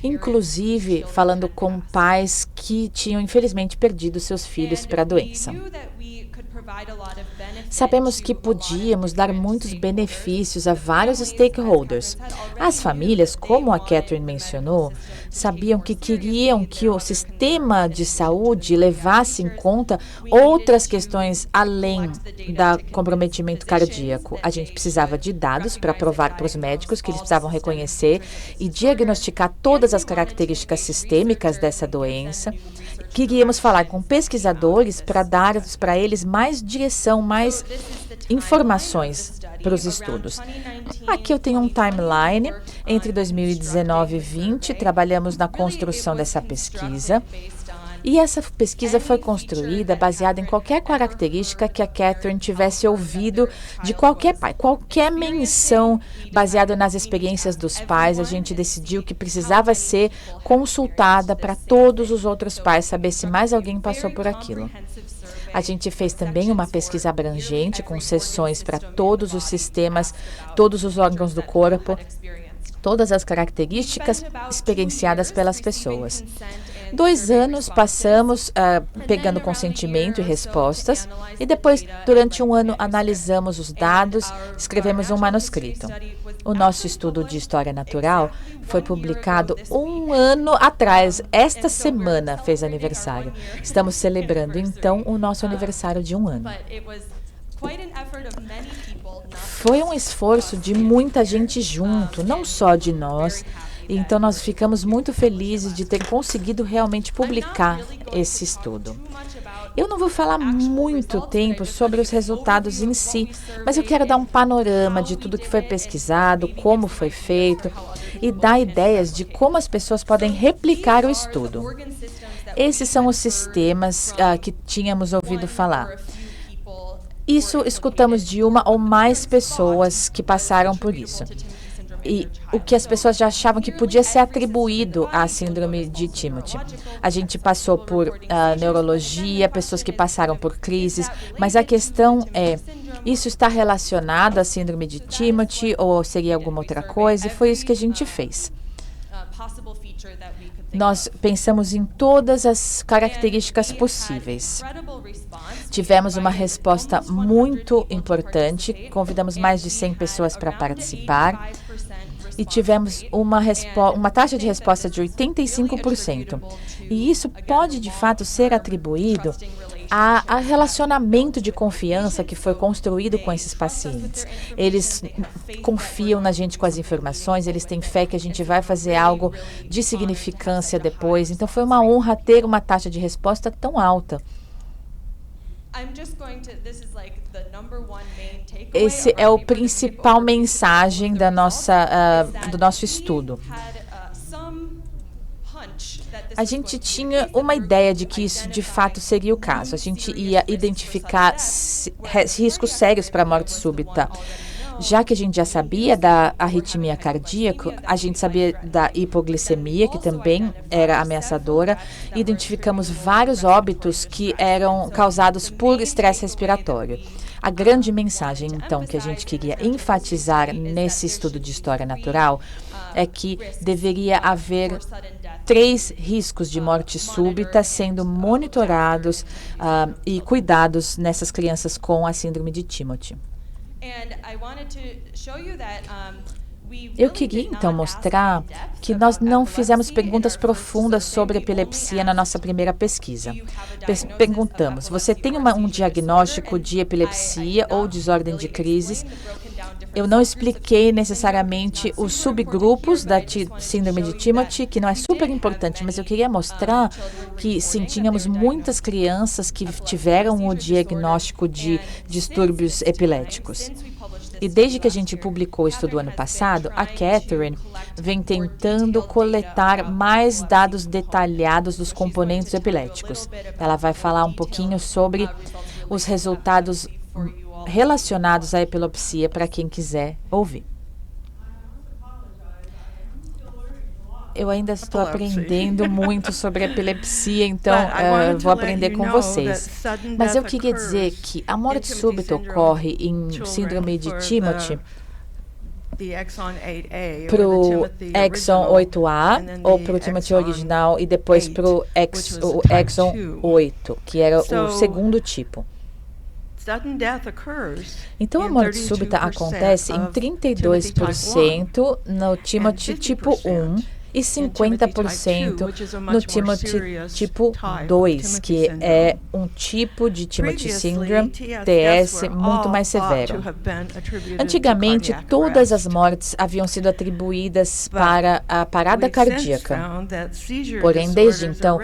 inclusive falando com pais que tinham infelizmente perdido seus filhos para a doença. Sabemos que podíamos dar muitos benefícios a vários stakeholders. As famílias, como a Catherine mencionou, sabiam que queriam que o sistema de saúde levasse em conta outras questões além do comprometimento cardíaco. A gente precisava de dados para provar para os médicos que eles precisavam reconhecer e diagnosticar todas as características sistêmicas dessa doença queríamos falar com pesquisadores para dar para eles mais direção, mais informações para os estudos. Aqui eu tenho um timeline. Entre 2019 e 2020, trabalhamos na construção dessa pesquisa. E essa pesquisa foi construída baseada em qualquer característica que a Catherine tivesse ouvido de qualquer pai. Qualquer menção baseada nas experiências dos pais, a gente decidiu que precisava ser consultada para todos os outros pais, saber se mais alguém passou por aquilo. A gente fez também uma pesquisa abrangente, com sessões para todos os sistemas, todos os órgãos do corpo, todas as características experienciadas pelas pessoas. 2 anos passamos pegando consentimento e respostas, e depois, durante 1 ano, analisamos os dados, escrevemos um manuscrito. O nosso estudo de história natural foi publicado 1 ano atrás. Esta semana fez aniversário. Estamos celebrando, então, o nosso aniversário de 1 ano. Foi um esforço de muita gente junto, não só de nós. Então, nós ficamos muito felizes de ter conseguido realmente publicar esse estudo. Eu não vou falar muito tempo sobre os resultados em si, mas eu quero dar um panorama de tudo que foi pesquisado, como foi feito, e dar ideias de como as pessoas podem replicar o estudo. Esses são os sistemas que tínhamos ouvido falar. Isso escutamos de uma ou mais pessoas que passaram por isso. E o que as pessoas já achavam que podia ser atribuído à síndrome de Timothy. A gente passou por neurologia, pessoas que passaram por crises, mas a questão é, isso está relacionado à síndrome de Timothy ou seria alguma outra coisa? E foi isso que a gente fez. Nós pensamos em todas as características possíveis. Tivemos uma resposta muito importante, convidamos mais de 100 pessoas para participar e tivemos uma taxa de resposta de 85%. E isso pode, de fato, ser atribuído a relacionamento de confiança que foi construído com esses pacientes. Eles confiam na gente com as informações, eles têm fé que a gente vai fazer algo de significância depois. Então, foi uma honra ter uma taxa de resposta tão alta. Esse é o principal mensagem da do nosso estudo. A gente tinha uma ideia de que isso de fato seria o caso. A gente ia identificar riscos sérios para a morte súbita. Já que a gente já sabia da arritmia cardíaca, a gente sabia da hipoglicemia, que também era ameaçadora, e identificamos vários óbitos que eram causados por estresse respiratório. A grande mensagem, então, que a gente queria enfatizar nesse estudo de história natural é que deveria haver 3 riscos de morte súbita sendo monitorados e cuidados nessas crianças com a síndrome de Timothy. Eu queria, então, mostrar que nós não fizemos perguntas profundas sobre epilepsia na nossa primeira pesquisa. Perguntamos, você tem um diagnóstico de epilepsia ou desordem de crises? Eu não expliquei necessariamente os subgrupos da síndrome de Timothy, que não é super importante, mas eu queria mostrar que, sim, tínhamos muitas crianças que tiveram o diagnóstico de distúrbios epiléticos. E desde que a gente publicou o estudo ano passado, a Catherine vem tentando coletar mais dados detalhados dos componentes epiléticos. Ela vai falar um pouquinho sobre os resultados relacionados à epilepsia para quem quiser ouvir. Eu ainda estou aprendendo muito sobre epilepsia, então vou aprender com vocês. Mas eu queria dizer que a morte súbita ocorre em síndrome de Timothy para o exon 8A ou para o Timothy original e depois para o exon 8, que era o segundo tipo. Então, a morte súbita acontece em 32% no Timothy tipo 1 e 50% no Timothy tipo 2, que é um tipo de Timothy Syndrome, TS, muito mais severo. Antigamente, todas as mortes haviam sido atribuídas para a parada cardíaca. Porém, desde então,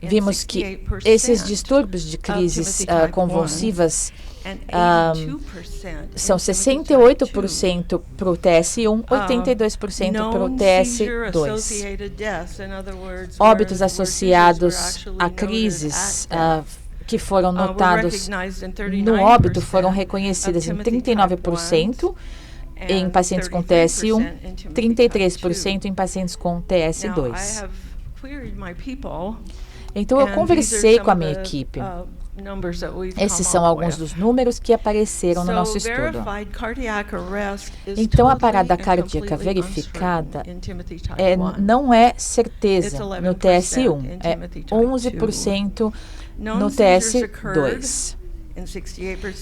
vimos que esses distúrbios de crises convulsivas são 68% para o TS1, 82% para o TS2. Óbitos associados a crises que foram notados no óbito foram reconhecidas em 39% em pacientes com TS1, 33% em pacientes com TS2. Então, eu conversei com a minha equipe. Esses são alguns dos números que apareceram no nosso estudo. Então, a parada cardíaca verificada não é certeza no TS1, é 11% no TS2.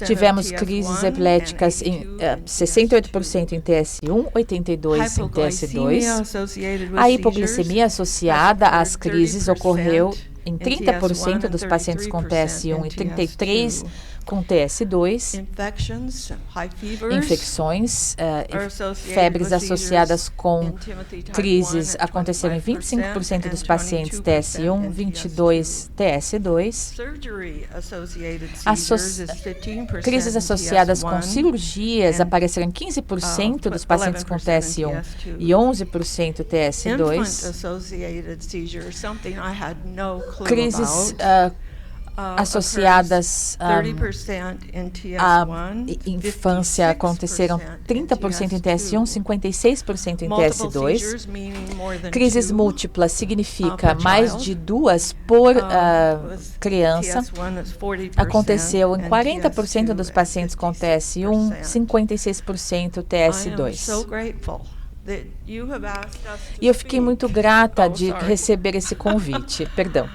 Tivemos crises epiléticas em 68% em TS1, 82% em TS2. A hipoglicemia associada às crises ocorreu em 30% dos pacientes com TS1 e 33% com TS2. Infecções, febres associadas com crises aconteceram em 25% dos pacientes TS1, 22% TS2. Crises associadas com cirurgias apareceram em 15% dos pacientes com TS1 e 11% TS2. Crises associadas à infância aconteceram 30% em TS1, 56% em TS2. Crises múltiplas significa mais de 2 por criança. Aconteceu em 40% dos pacientes com TS1, 56% TS2. E eu fiquei muito grata de receber esse convite. Perdão.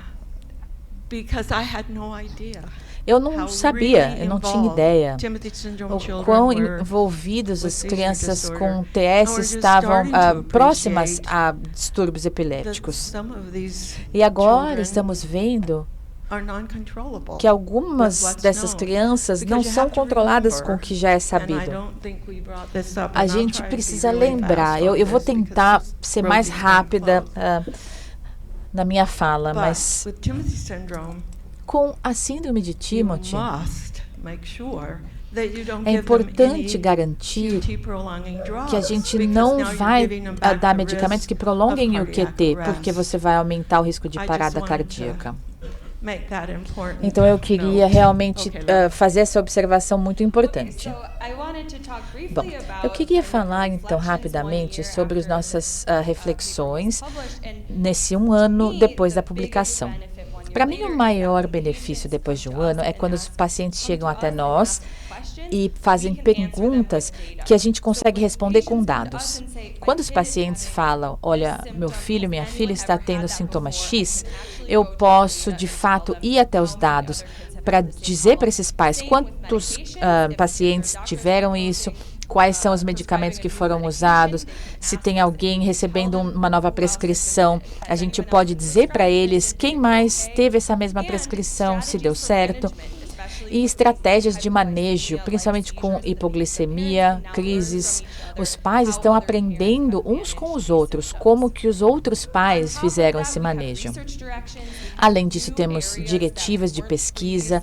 Eu não sabia, eu não tinha ideia o quão envolvidos as crianças com TS estavam próximas a distúrbios epilépticos. E agora estamos vendo que algumas dessas crianças não são controladas com o que já é sabido. A gente precisa lembrar, eu vou tentar ser mais rápida na minha fala, mas com a síndrome de Timothy, é importante garantir que a gente não vai dar medicamentos que prolonguem o QT, porque você vai aumentar o risco de parada cardíaca. Então, eu queria realmente fazer essa observação muito importante. Bom, eu queria falar, então, rapidamente sobre as nossas reflexões nesse 1 ano depois da publicação. Para mim, o maior benefício depois de 1 ano é quando os pacientes chegam até nós e fazem perguntas que a gente consegue responder com dados. Quando os pacientes falam, olha, meu filho, minha filha está tendo sintoma X, eu posso, de fato, ir até os dados para dizer para esses pais quantos pacientes tiveram isso, quais são os medicamentos que foram usados, se tem alguém recebendo uma nova prescrição, a gente pode dizer para eles quem mais teve essa mesma prescrição, se deu certo. E estratégias de manejo, principalmente com hipoglicemia, crises. Os pais estão aprendendo uns com os outros, como que os outros pais fizeram esse manejo. Além disso, temos diretivas de pesquisa,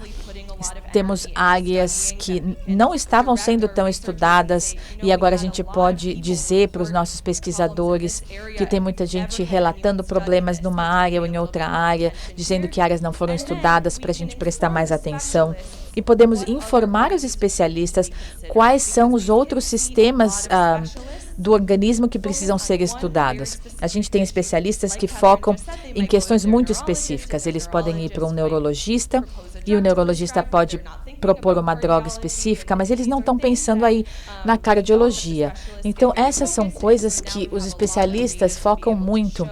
temos áreas que não estavam sendo tão estudadas e agora a gente pode dizer para os nossos pesquisadores que tem muita gente relatando problemas numa área ou em outra área, dizendo que áreas não foram estudadas para a gente prestar mais atenção. E podemos informar os especialistas quais são os outros sistemas do organismo que precisam ser estudados. A gente tem especialistas que focam em questões muito específicas. Eles podem ir para um neurologista e o neurologista pode propor uma droga específica, mas eles não estão pensando aí na cardiologia. Então, essas são coisas que os especialistas focam muito.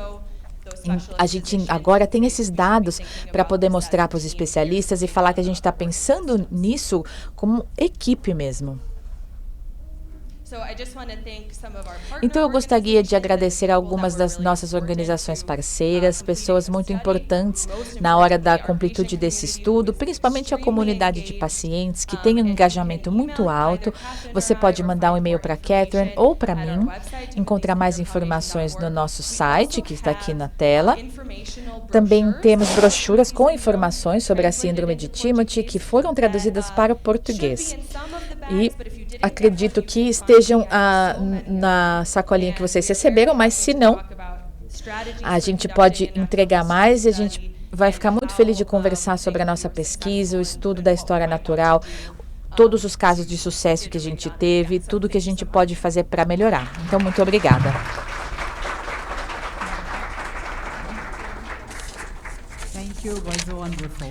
A gente agora tem esses dados para poder mostrar para os especialistas e falar que a gente está pensando nisso como equipe mesmo. Então, eu gostaria de agradecer a algumas das nossas organizações parceiras, pessoas muito importantes na hora da completude desse estudo, principalmente a comunidade de pacientes que tem um engajamento muito alto. Você pode mandar um e-mail para a Catherine ou para mim, encontrar mais informações no nosso site, que está aqui na tela. Também temos brochuras com informações sobre a síndrome de Timothy, que foram traduzidas para o português. E acredito que estejam na sacolinha que vocês receberam, mas se não, a gente pode entregar mais e a gente vai ficar muito feliz de conversar sobre a nossa pesquisa, o estudo da história natural, todos os casos de sucesso que a gente teve, tudo que a gente pode fazer para melhorar. Então, muito obrigada.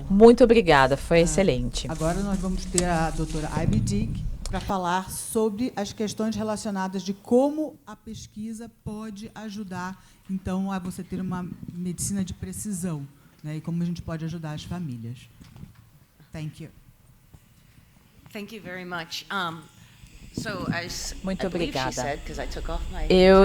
Muito obrigada, foi excelente. Agora nós vamos ter a doutora Ivy Dick para falar sobre as questões relacionadas de como a pesquisa pode ajudar, então, a você ter uma medicina de precisão, né, e como a gente pode ajudar as famílias. Thank you. Thank you very much. Muito obrigada. Eu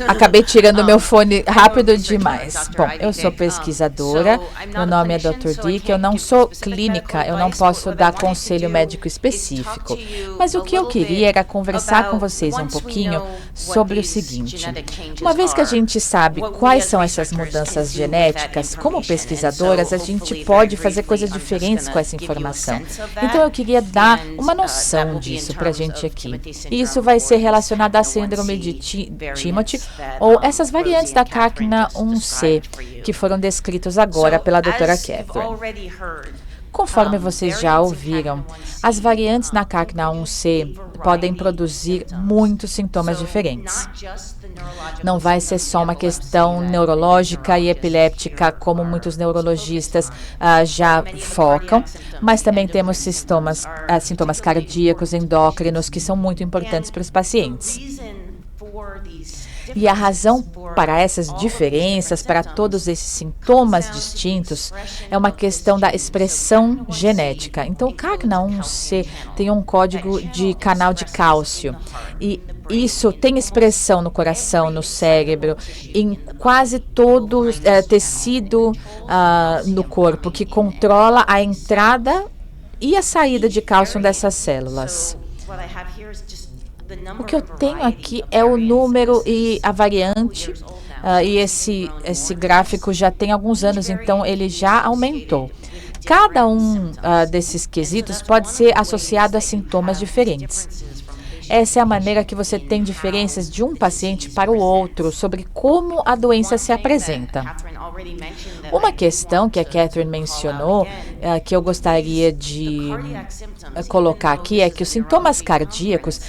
acabei tirando meu fone rápido demais. Bom, eu sou pesquisadora, meu nome é Dr. Dick, eu não sou clínica, eu não posso dar conselho médico específico. Mas o que eu queria era conversar com vocês um pouquinho sobre o seguinte. Uma vez que a gente sabe quais são essas mudanças genéticas, como pesquisadoras, a gente pode fazer coisas diferentes com essa informação. Então, eu queria dar uma noção disso para a gente aqui. Isso vai ser relacionado à síndrome de Timothy ou essas variantes da CACNA1C que foram descritos agora pela doutora Catherine. Conforme vocês já ouviram, as variantes na CACNA1C podem produzir muitos sintomas diferentes. Não vai ser só uma questão neurológica e epiléptica, como muitos neurologistas já focam, mas também temos sintomas cardíacos, endócrinos, que são muito importantes para os pacientes. E a razão para essas diferenças, para todos esses sintomas distintos, é uma questão da expressão genética. Então, o CACNA1C tem um código de canal de cálcio. E isso tem expressão no coração, no cérebro, em quase todo tecido no corpo, que controla a entrada e a saída de cálcio dessas células. O que eu tenho aqui é o número e a variante, e esse gráfico já tem alguns anos, então ele já aumentou. Cada um desses quesitos pode ser associado a sintomas diferentes. Essa é a maneira que você tem diferenças de um paciente para o outro sobre como a doença se apresenta. Uma questão que a Catherine mencionou, que eu gostaria de colocar aqui, é que os sintomas cardíacos,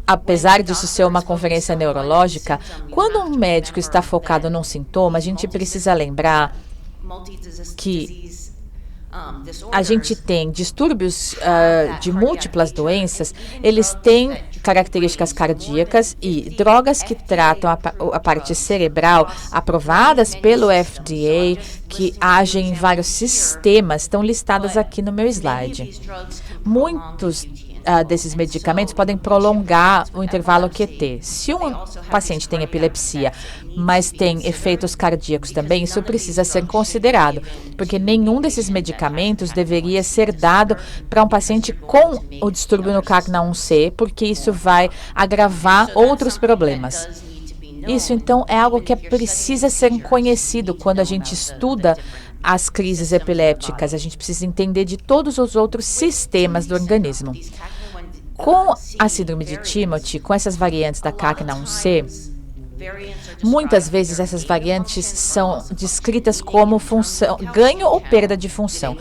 apesar disso ser uma conferência neurológica, quando um médico está focado num sintoma, a gente precisa lembrar que a gente tem distúrbios de múltiplas doenças, eles têm características cardíacas e drogas que tratam a parte cerebral, aprovadas pelo FDA, que agem em vários sistemas, estão listadas aqui no meu slide. Muitos desses medicamentos podem prolongar o intervalo QT. Se um paciente tem epilepsia, mas tem efeitos cardíacos também, isso precisa ser considerado, porque nenhum desses medicamentos deveria ser dado para um paciente com o distúrbio no CACNA1C, porque isso vai agravar outros problemas. Isso, então, é algo que precisa ser conhecido quando a gente estuda as crises epilépticas. A gente precisa entender de todos os outros sistemas do organismo. Com a síndrome de Timothy, com essas variantes da CACNA1C, muitas vezes essas variantes são descritas como função, ganho ou perda de função.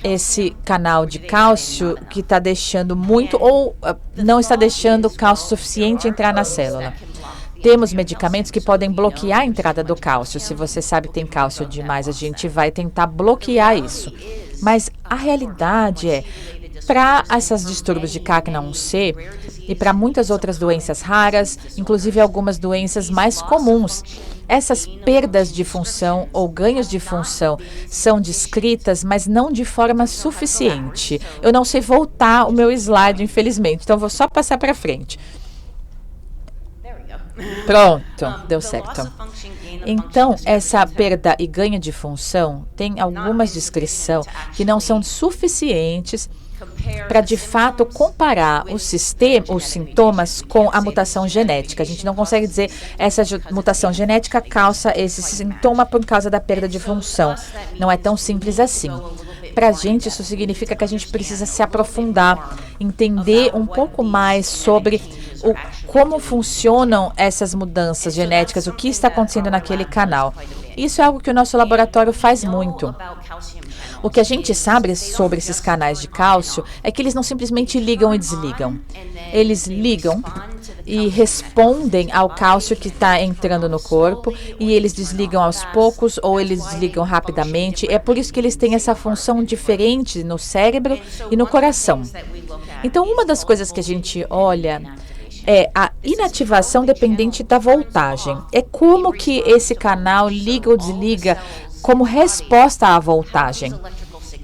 Esse canal de cálcio que está deixando muito ou não está deixando cálcio suficiente entrar na célula. Temos medicamentos que podem bloquear a entrada do cálcio. Se você sabe que tem cálcio demais, a gente vai tentar bloquear isso. Mas a realidade é, para esses distúrbios de CACNA1C e para muitas outras doenças raras, inclusive algumas doenças mais comuns, essas perdas de função ou ganhos de função são descritas, mas não de forma suficiente. Eu não sei voltar o meu slide, infelizmente, então vou só passar para frente. Pronto, deu certo. Então, essa perda e ganho de função tem algumas descrições que não são suficientes para, de fato, comparar os sintomas com a mutação genética. A gente não consegue dizer essa mutação genética causa esse sintoma por causa da perda de função. Não é tão simples assim. Para a gente, isso significa que a gente precisa se aprofundar, entender um pouco mais sobre como funcionam essas mudanças genéticas, o que está acontecendo naquele canal. Isso é algo que o nosso laboratório faz muito. O que a gente sabe sobre esses canais de cálcio é que eles não simplesmente ligam e desligam. Eles ligam e respondem ao cálcio que está entrando no corpo, e eles desligam aos poucos ou eles desligam rapidamente. É por isso que eles têm essa função diferente no cérebro e no coração. Então, uma das coisas que a gente olha é a inativação dependente da voltagem. É como que esse canal liga ou desliga como resposta à voltagem.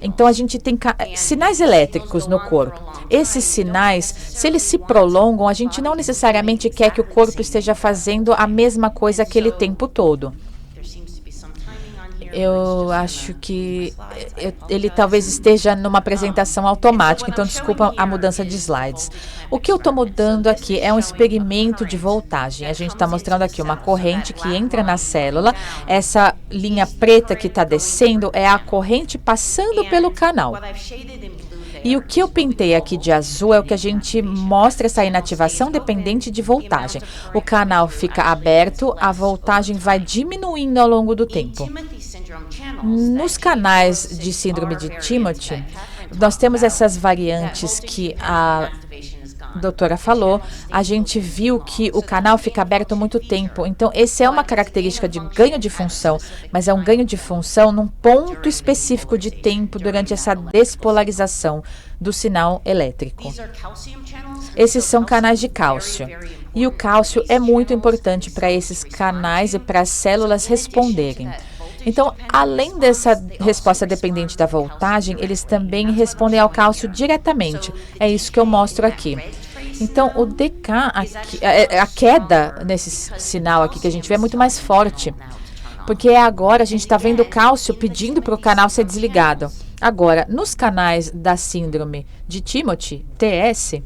Então, a gente tem sinais elétricos no corpo. Esses sinais, se eles se prolongam, a gente não necessariamente quer que o corpo esteja fazendo a mesma coisa aquele tempo todo. Eu acho que ele talvez esteja numa apresentação automática, então desculpa a mudança de slides. O que eu estou mudando aqui é um experimento de voltagem. A gente está mostrando aqui uma corrente que entra na célula. Essa linha preta que está descendo é a corrente passando pelo canal. E o que eu pintei aqui de azul é o que a gente mostra, essa inativação dependente de voltagem. O canal fica aberto, a voltagem vai diminuindo ao longo do tempo. Nos canais de síndrome de Timothy, nós temos essas variantes que a doutora falou. A gente viu que o canal fica aberto muito tempo. Então, essa é uma característica de ganho de função, mas é um ganho de função num ponto específico de tempo durante essa despolarização do sinal elétrico. Esses são canais de cálcio. E o cálcio é muito importante para esses canais e para as células responderem. Então, além dessa resposta dependente da voltagem, eles também respondem ao cálcio diretamente. É isso que eu mostro aqui. Então, o DK, aqui, a queda nesse sinal aqui que a gente vê é muito mais forte, porque agora a gente está vendo o cálcio pedindo para o canal ser desligado. Agora, nos canais da síndrome de Timothy, TS...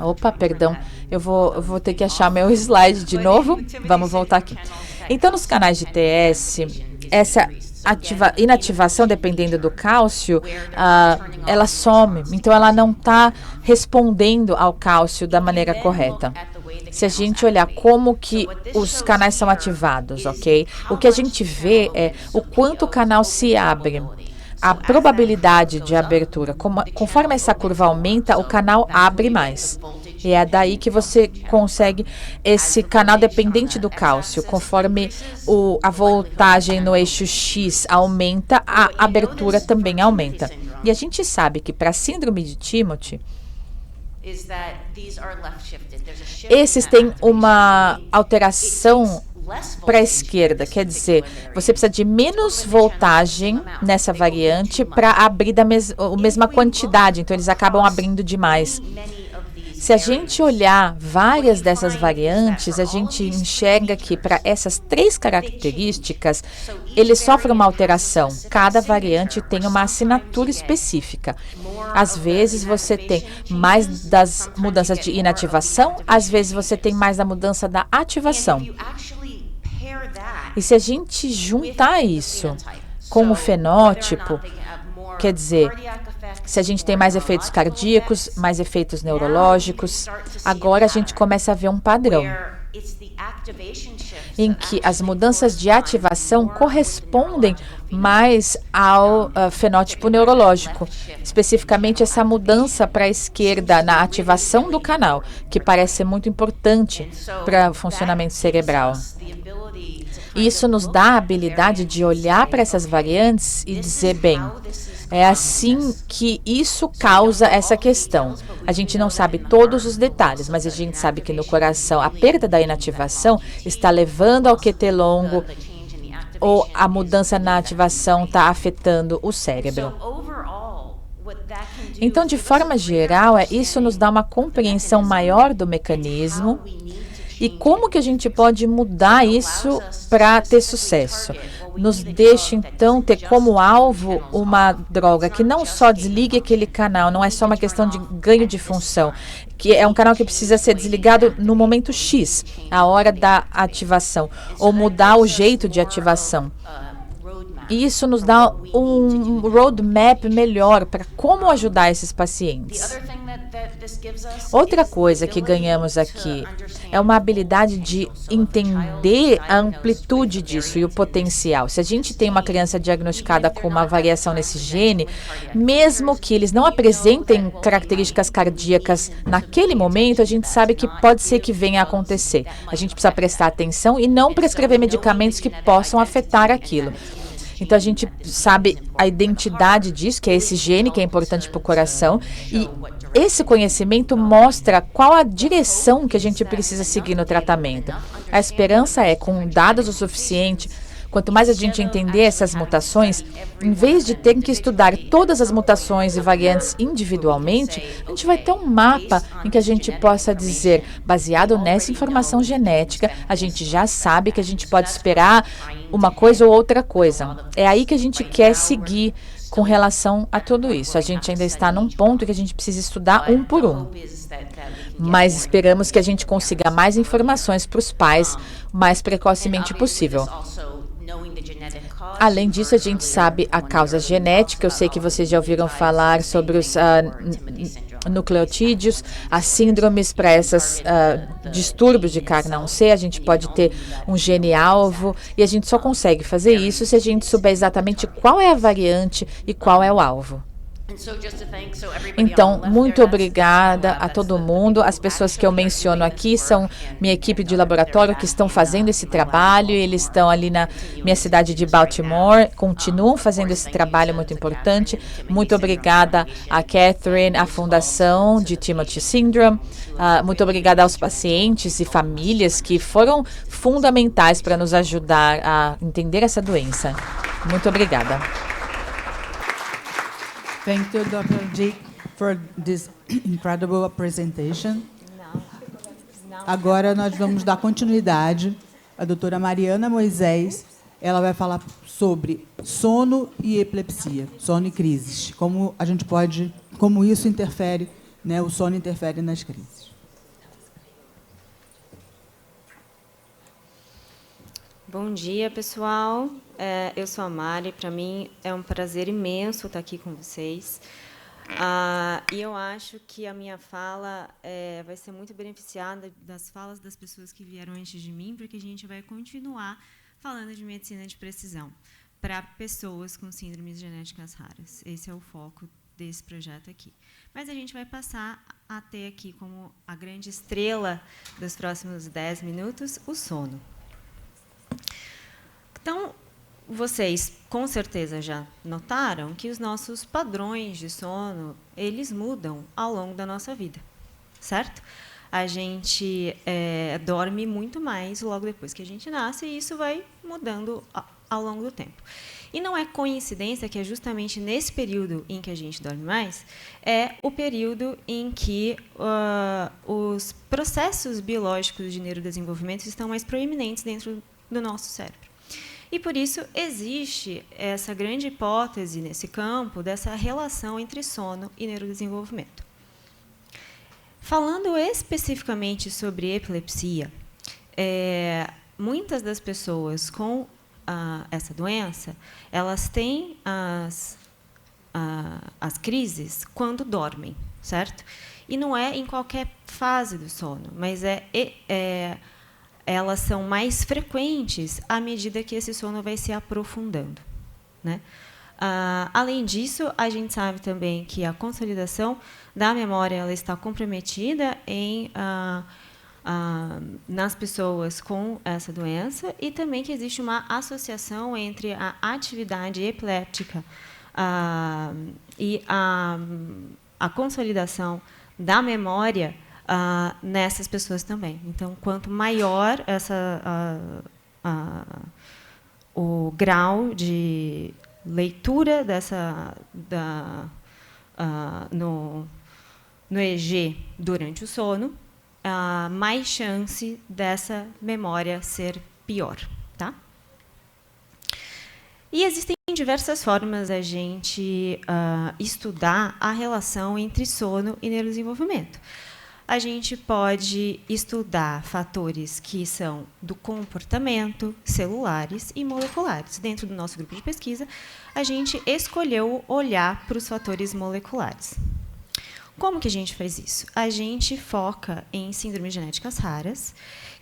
Opa, perdão, eu vou ter que achar meu slide de novo. Vamos voltar aqui. Então, nos canais de TS, essa inativação, dependendo do cálcio, ela some. Então, ela não está respondendo ao cálcio da maneira correta. Se a gente olhar como que os canais são ativados, ok? O que a gente vê é o quanto o canal se abre. A probabilidade de abertura, conforme essa curva aumenta, o canal abre mais. E é daí que você consegue esse canal dependente do cálcio. Conforme a voltagem no eixo X aumenta, a abertura também aumenta. E a gente sabe que para a síndrome de Timothy, esses têm uma alteração para a esquerda, quer dizer, você precisa de menos voltagem nessa variante para abrir a mesma quantidade, então eles acabam abrindo demais. Se a gente olhar várias dessas variantes, a gente enxerga que para essas três características, eles sofrem uma alteração. Cada variante tem uma assinatura específica. Às vezes você tem mais das mudanças de inativação, às vezes você tem mais da mudança da ativação. E se a gente juntar isso com o fenótipo, quer dizer, se a gente tem mais efeitos cardíacos, mais efeitos neurológicos, agora a gente começa a ver um padrão em que as mudanças de ativação correspondem mais ao fenótipo neurológico, especificamente essa mudança para a esquerda na ativação do canal, que parece ser muito importante para o funcionamento cerebral. Isso nos dá a habilidade de olhar para essas variantes e dizer, bem, é assim que isso causa essa questão. A gente não sabe todos os detalhes, mas a gente sabe que no coração a perda da inativação está levando ao QT longo ou a mudança na ativação está afetando o cérebro. Então, de forma geral, isso nos dá uma compreensão maior do mecanismo e como que a gente pode mudar isso para ter sucesso. Nos deixa, então, ter como alvo uma droga que não só desligue aquele canal, não é só uma questão de ganho de função, que é um canal que precisa ser desligado no momento X, a hora da ativação, ou mudar o jeito de ativação. E isso nos dá um roadmap melhor para como ajudar esses pacientes. Outra coisa que ganhamos aqui é uma habilidade de entender a amplitude disso e o potencial. Se a gente tem uma criança diagnosticada com uma variação nesse gene, mesmo que eles não apresentem características cardíacas naquele momento, a gente sabe que pode ser que venha a acontecer. A gente precisa prestar atenção e não prescrever medicamentos que possam afetar aquilo. Então, a gente sabe a identidade disso, que é esse gene, que é importante para o coração, e esse conhecimento mostra qual a direção que a gente precisa seguir no tratamento. A esperança é, com dados o suficiente, quanto mais a gente entender essas mutações, em vez de ter que estudar todas as mutações e variantes individualmente, a gente vai ter um mapa em que a gente possa dizer, baseado nessa informação genética, a gente já sabe que a gente pode esperar uma coisa ou outra coisa. É aí que a gente quer seguir com relação a tudo isso. A gente ainda está num ponto que a gente precisa estudar um por um. Mas esperamos que a gente consiga mais informações para os pais o mais precocemente possível. Além disso, a gente sabe a causa genética. Eu sei que vocês já ouviram falar sobre os nucleotídeos, as síndromes para esses distúrbios de Carnac-1C. A gente pode ter um gene-alvo e a gente só consegue fazer isso se a gente souber exatamente qual é a variante e qual é o alvo. Então, muito obrigada a todo mundo. As pessoas que eu menciono aqui são minha equipe de laboratório que estão fazendo esse trabalho. Eles estão ali na minha cidade de Baltimore, continuam fazendo esse trabalho muito importante. Muito obrigada a Catherine, a Fundação de Timothy Syndrome. Muito obrigada aos pacientes e famílias que foram fundamentais para nos ajudar a entender essa doença. Muito obrigada. Thank you, Dr. Jake, for this incredible presentation. Agora nós vamos dar continuidade à doutora Mariana Moisés. Ela vai falar sobre sono e epilepsia, sono e crises. Como a gente pode, como isso interfere, né, o sono interfere nas crises. Bom dia, pessoal. Eu sou a Mari. Para mim é um prazer imenso estar aqui com vocês. E eu acho que a minha fala vai ser muito beneficiada das falas das pessoas que vieram antes de mim, porque a gente vai continuar falando de medicina de precisão para pessoas com síndromes genéticas raras. Esse é o foco desse projeto aqui. Mas a gente vai passar a ter aqui como a grande estrela dos próximos 10 minutos o sono. Então, vocês com certeza já notaram que os nossos padrões de sono, eles mudam ao longo da nossa vida, certo? A gente dorme muito mais logo depois que a gente nasce e isso vai mudando ao longo do tempo. E não é coincidência que é justamente nesse período em que a gente dorme mais, é o período em que os processos biológicos de neurodesenvolvimento estão mais proeminentes dentro do nosso cérebro. E, por isso, existe essa grande hipótese nesse campo dessa relação entre sono e neurodesenvolvimento. Falando especificamente sobre epilepsia, muitas das pessoas com essa doença, elas têm as crises quando dormem, certo? E não é em qualquer fase do sono, mas elas são mais frequentes à medida que esse sono vai se aprofundando, né? Além disso, a gente sabe também que a consolidação da memória ela está comprometida nas pessoas com essa doença e também que existe uma associação entre a atividade epiléptica e a consolidação da memória nessas pessoas também. Então, quanto maior o grau de leitura no EEG durante o sono, mais chance dessa memória ser pior, tá? E existem diversas formas da gente estudar a relação entre sono e neurodesenvolvimento. A gente pode estudar fatores que são do comportamento, celulares e moleculares. Dentro do nosso grupo de pesquisa, a gente escolheu olhar para os fatores moleculares. Como que a gente faz isso? A gente foca em síndromes genéticas raras,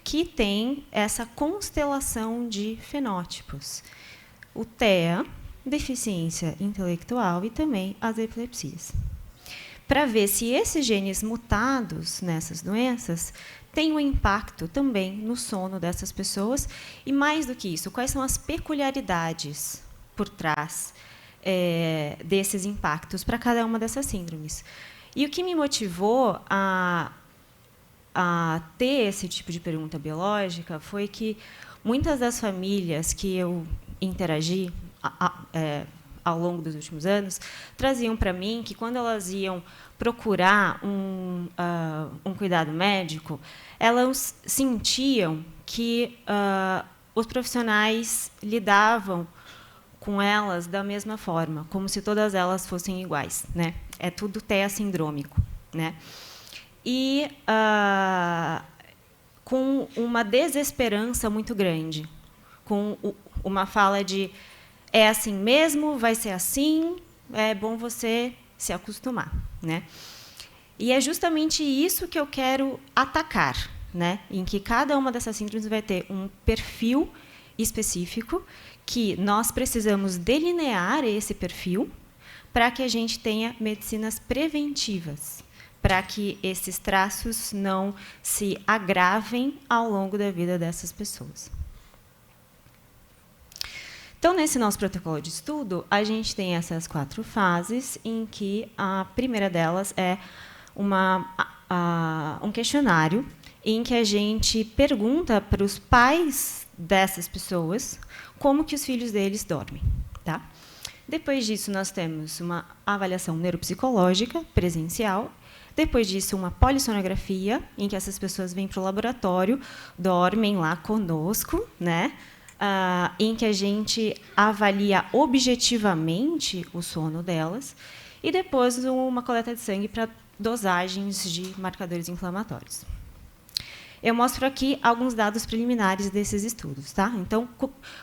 que tem essa constelação de fenótipos. O TEA, deficiência intelectual e também as epilepsias. Para ver se esses genes mutados nessas doenças têm um impacto também no sono dessas pessoas. E, mais do que isso, quais são as peculiaridades por trás desses impactos para cada uma dessas síndromes. E o que me motivou a ter esse tipo de pergunta biológica foi que muitas das famílias que eu interagi ao longo dos últimos anos, traziam para mim que, quando elas iam procurar um cuidado médico, elas sentiam que os profissionais lidavam com elas da mesma forma, como se todas elas fossem iguais, né? É tudo TEA sindrômico, né? E com uma desesperança muito grande, com uma fala de é assim mesmo, vai ser assim, é bom você se acostumar, né? E é justamente isso que eu quero atacar, né? Em que cada uma dessas síndromes vai ter um perfil específico, que nós precisamos delinear esse perfil para que a gente tenha medicinas preventivas, para que esses traços não se agravem ao longo da vida dessas pessoas. Então, nesse nosso protocolo de estudo, a gente tem essas 4 fases, em que a primeira delas é um questionário em que a gente pergunta para os pais dessas pessoas como que os filhos deles dormem, tá? Depois disso, nós temos uma avaliação neuropsicológica presencial. Depois disso, uma polissonografia, em que essas pessoas vêm para o laboratório, dormem lá conosco, né? Em que a gente avalia objetivamente o sono delas, e depois uma coleta de sangue para dosagens de marcadores inflamatórios. Eu mostro aqui alguns dados preliminares desses estudos, tá? Então,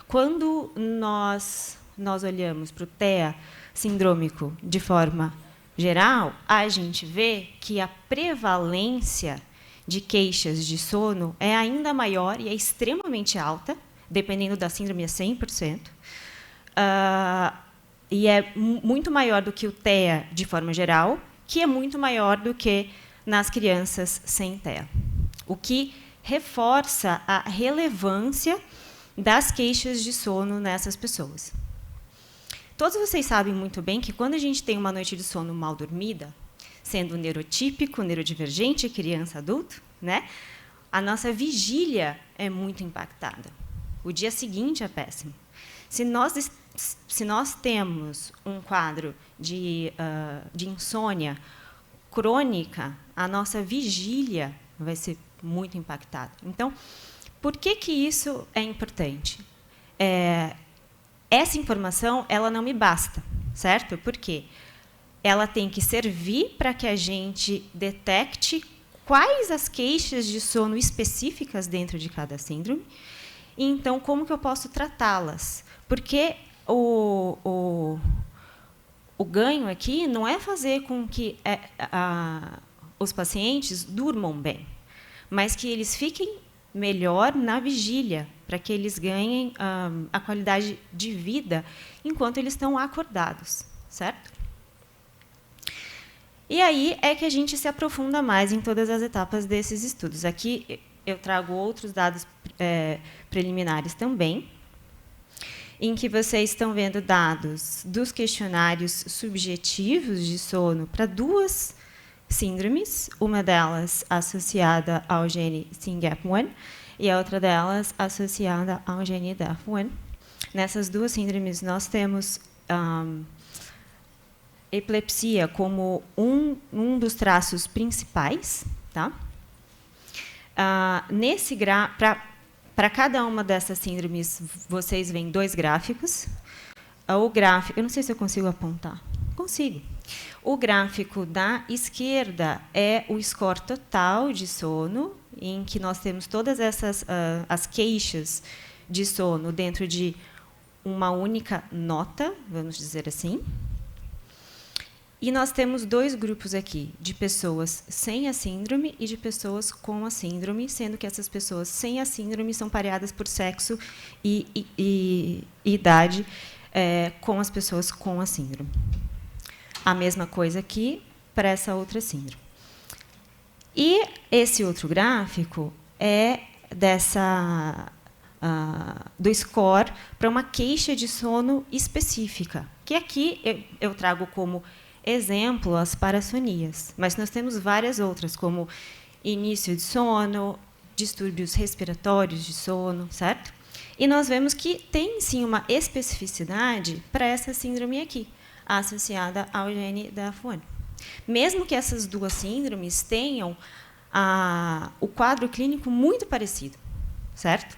quando nós olhamos para o TEA sindrômico de forma geral, a gente vê que a prevalência de queixas de sono é ainda maior e é extremamente alta, dependendo da síndrome, é 100%. E é muito maior do que o TEA de forma geral, que é muito maior do que nas crianças sem TEA. O que reforça a relevância das queixas de sono nessas pessoas. Todos vocês sabem muito bem que, quando a gente tem uma noite de sono mal dormida, sendo neurotípico, neurodivergente, criança, adulto, né, a nossa vigília é muito impactada. O dia seguinte é péssimo. Se nós temos um quadro de insônia crônica, a nossa vigília vai ser muito impactada. Então, por que isso é importante? Essa informação, ela não me basta, certo? Porque ela tem que servir para que a gente detecte quais as queixas de sono específicas dentro de cada síndrome. E, então, como que eu posso tratá-las? Porque o ganho aqui não é fazer com que os pacientes durmam bem, mas que eles fiquem melhor na vigília, para que eles ganhem a qualidade de vida enquanto eles estão acordados, certo? E aí é que a gente se aprofunda mais em todas as etapas desses estudos. Aqui eu trago outros dados preliminares também, em que vocês estão vendo dados dos questionários subjetivos de sono para 2 síndromes, uma delas associada ao gene SYNGAP1 e a outra delas associada ao gene DAF1. Nessas 2 síndromes, nós temos epilepsia como um dos traços principais, tá? Para cada uma dessas síndromes, vocês veem 2 gráficos. O gráfico, eu não sei se eu consigo apontar. Consigo. O gráfico da esquerda é o score total de sono, em que nós temos todas essas as queixas de sono dentro de uma única nota, vamos dizer assim. E nós temos 2 grupos aqui, de pessoas sem a síndrome e de pessoas com a síndrome, sendo que essas pessoas sem a síndrome são pareadas por sexo e idade com as pessoas com a síndrome. A mesma coisa aqui para essa outra síndrome. E esse outro gráfico é do score para uma queixa de sono específica, que aqui eu trago como exemplo as parassonias, mas nós temos várias outras, como início de sono, distúrbios respiratórios de sono, certo? E nós vemos que tem, sim, uma especificidade para essa síndrome aqui, associada ao gene da FUN. Mesmo que essas 2 síndromes tenham o quadro clínico muito parecido, certo?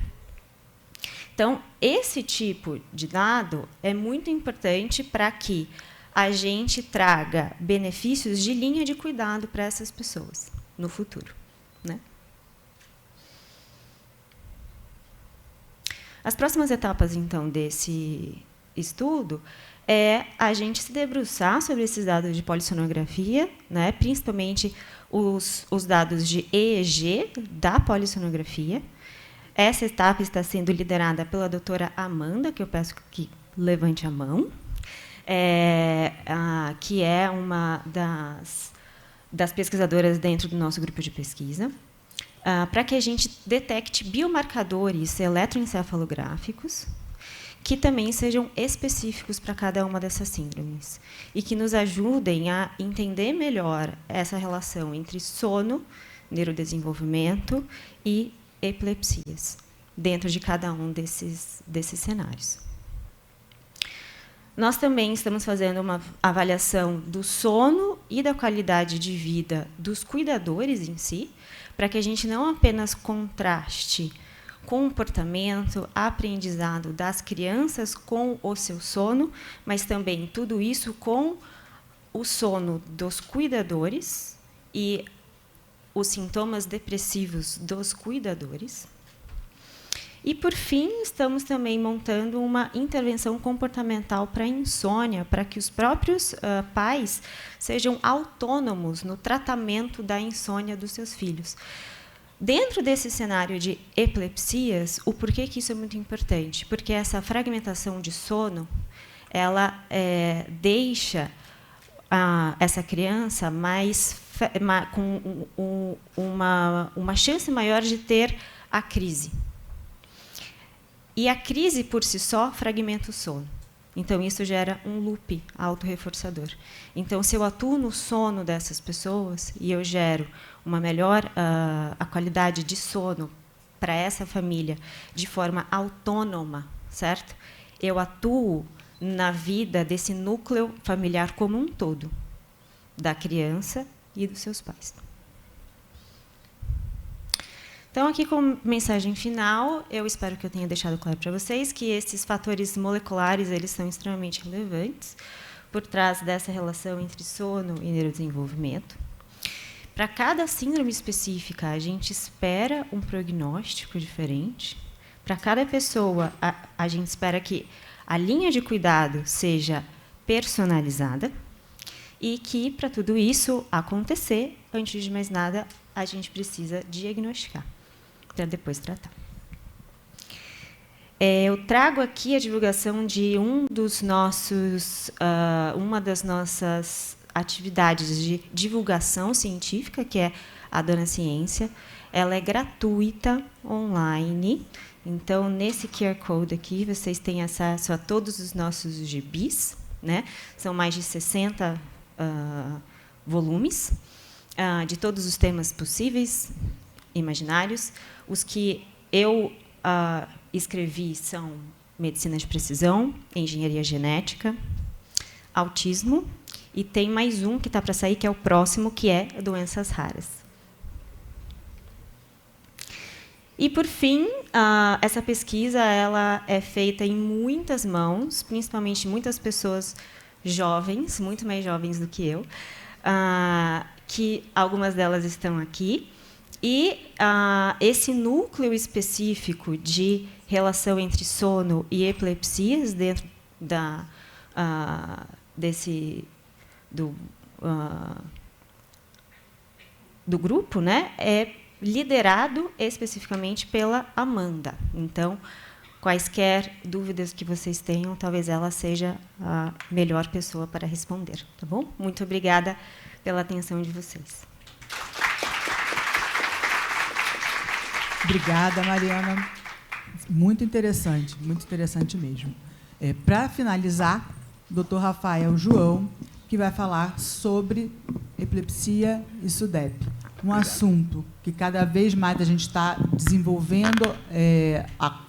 Então, esse tipo de dado é muito importante para que a gente traga benefícios de linha de cuidado para essas pessoas no futuro, né? As próximas etapas, então, desse estudo é a gente se debruçar sobre esses dados de polissonografia, né, principalmente os dados de EEG da polissonografia. Essa etapa está sendo liderada pela doutora Amanda, que eu peço que levante a mão, que é uma das pesquisadoras dentro do nosso grupo de pesquisa, para que a gente detecte biomarcadores eletroencefalográficos que também sejam específicos para cada uma dessas síndromes e que nos ajudem a entender melhor essa relação entre sono, neurodesenvolvimento e epilepsias, dentro de cada um desses cenários. Nós também estamos fazendo uma avaliação do sono e da qualidade de vida dos cuidadores em si, para que a gente não apenas contraste comportamento, aprendizado das crianças com o seu sono, mas também tudo isso com o sono dos cuidadores e os sintomas depressivos dos cuidadores. E, por fim, estamos também montando uma intervenção comportamental para a insônia, para que os próprios pais sejam autônomos no tratamento da insônia dos seus filhos. Dentro desse cenário de epilepsias, o porquê que isso é muito importante? Porque essa fragmentação de sono, ela deixa essa criança com uma chance maior de ter a crise. E a crise, por si só, fragmenta o sono. Então, isso gera um loop autorreforçador. Então, se eu atuo no sono dessas pessoas e eu gero uma melhor a qualidade de sono para essa família de forma autônoma, certo? Eu atuo na vida desse núcleo familiar como um todo, da criança e dos seus pais. Então, aqui, como mensagem final, eu espero que eu tenha deixado claro para vocês que esses fatores moleculares eles são extremamente relevantes por trás dessa relação entre sono e neurodesenvolvimento. Para cada síndrome específica, a gente espera um prognóstico diferente. Para cada pessoa, a gente espera que a linha de cuidado seja personalizada e que, para tudo isso acontecer, antes de mais nada, a gente precisa diagnosticar, para depois tratar. Eu trago aqui a divulgação de uma das nossas atividades de divulgação científica, que é a Dona Ciência. Ela é gratuita, online. Então, nesse QR Code aqui, vocês têm acesso a todos os nossos gibis, né? São mais de 60 volumes, de todos os temas possíveis, imaginários. Os que eu escrevi são medicina de precisão, engenharia genética, autismo, e tem mais um que está para sair, que é o próximo, que é doenças raras. E, por fim, essa pesquisa ela é feita em muitas mãos, principalmente muitas pessoas jovens, muito mais jovens do que eu, que algumas delas estão aqui. E esse núcleo específico de relação entre sono e epilepsias dentro do grupo, né, é liderado especificamente pela Amanda. Então, quaisquer dúvidas que vocês tenham, talvez ela seja a melhor pessoa para responder. Tá bom? Muito obrigada pela atenção de vocês. Obrigada, Mariana. Muito interessante mesmo. Para finalizar, o Dr. Rafael João, que vai falar sobre epilepsia e SUDEP. Um assunto que cada vez mais a gente está desenvolvendo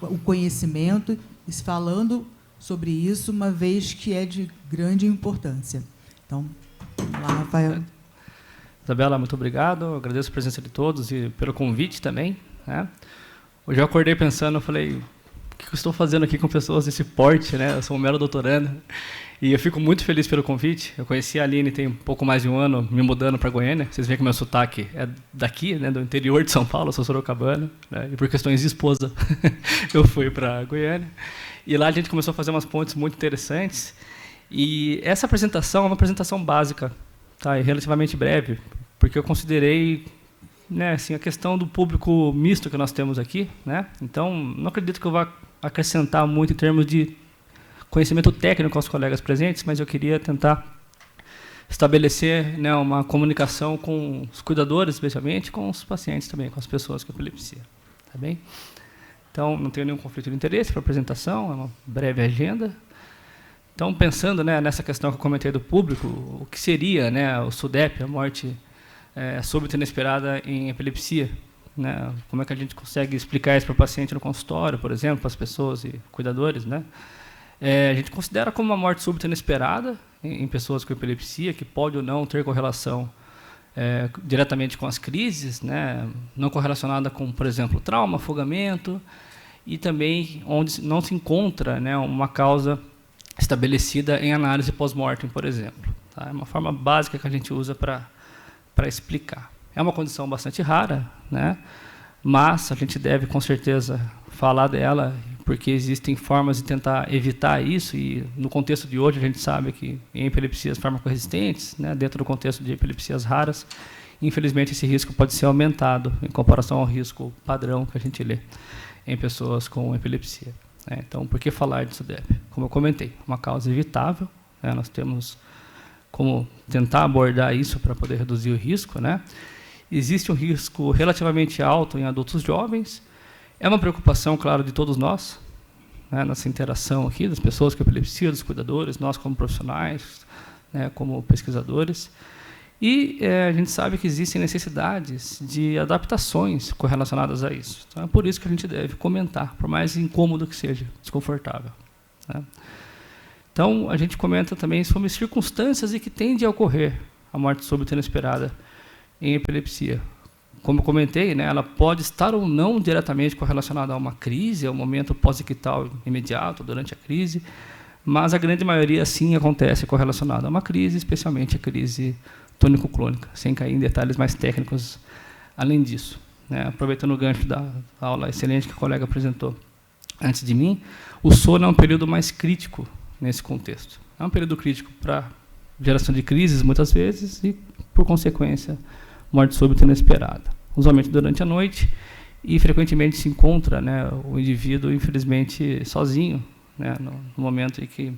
o conhecimento e se falando sobre isso, uma vez que é de grande importância. Então, vamos lá, Rafael. Isabela, muito obrigado. Agradeço a presença de todos e pelo convite também, né? Hoje eu acordei pensando, eu falei, o que eu estou fazendo aqui com pessoas desse porte, né? Eu sou um mero doutorando. E eu fico muito feliz pelo convite. Eu conheci a Aline tem um pouco mais de um ano, me mudando para Goiânia. Vocês veem que meu sotaque é daqui, né, do interior de São Paulo, eu sou sorocabano, né, e por questões de esposa eu fui para Goiânia. E lá a gente começou a fazer umas pontes muito interessantes. E essa apresentação é uma apresentação básica, tá, e relativamente breve, porque eu considerei, né, assim, a questão do público misto que nós temos aqui, né? Então, não acredito que eu vá acrescentar muito em termos de conhecimento técnico aos colegas presentes, mas eu queria tentar estabelecer, né, uma comunicação com os cuidadores, especialmente, com os pacientes também, com as pessoas com epilepsia. Tá bem? Então, não tenho nenhum conflito de interesse para a apresentação, é uma breve agenda. Então, pensando, né, nessa questão que eu comentei do público, o que seria, né, o SUDEP, a morte súbita inesperada em epilepsia, né? Como é que a gente consegue explicar isso para o paciente no consultório, por exemplo, para as pessoas e cuidadores, né? A gente considera como uma morte súbita inesperada em pessoas com epilepsia, que pode ou não ter correlação diretamente com as crises, né? Não correlacionada com, por exemplo, trauma, afogamento, e também onde não se encontra, né, uma causa estabelecida em análise pós-mortem, por exemplo. Tá? É uma forma básica que a gente usa para explicar. É uma condição bastante rara, né? Mas a gente deve, com certeza, falar dela, porque existem formas de tentar evitar isso, e no contexto de hoje a gente sabe que em epilepsias farmacoresistentes, né, dentro do contexto de epilepsias raras, infelizmente esse risco pode ser aumentado em comparação ao risco padrão que a gente lê em pessoas com epilepsia. Então, por que falar de SUDEP? Como eu comentei, uma causa evitável, né, nós temos como tentar abordar isso para poder reduzir o risco, né? Existe um risco relativamente alto em adultos jovens. É uma preocupação, claro, de todos nós, né, nessa interação aqui, das pessoas com epilepsia, dos cuidadores, nós como profissionais, né, como pesquisadores. E a gente sabe que existem necessidades de adaptações correlacionadas a isso. Então, é por isso que a gente deve comentar, por mais incômodo que seja, desconfortável, né? Então, a gente comenta também sobre circunstâncias em que tende a ocorrer a morte súbita inesperada em epilepsia. Como eu comentei, né, ela pode estar ou não diretamente correlacionada a uma crise, a um momento pós-ictal imediato, durante a crise, mas a grande maioria, sim, acontece correlacionada a uma crise, especialmente a crise tônico-clônica, sem cair em detalhes mais técnicos além disso, né. Aproveitando o gancho da aula excelente que o colega apresentou antes de mim, o sono é um período mais crítico nesse contexto. É um período crítico para geração de crises, muitas vezes, e, por consequência, morte súbita inesperada. Usualmente durante a noite, e frequentemente se encontra, né, o indivíduo, infelizmente, sozinho, né, no momento em que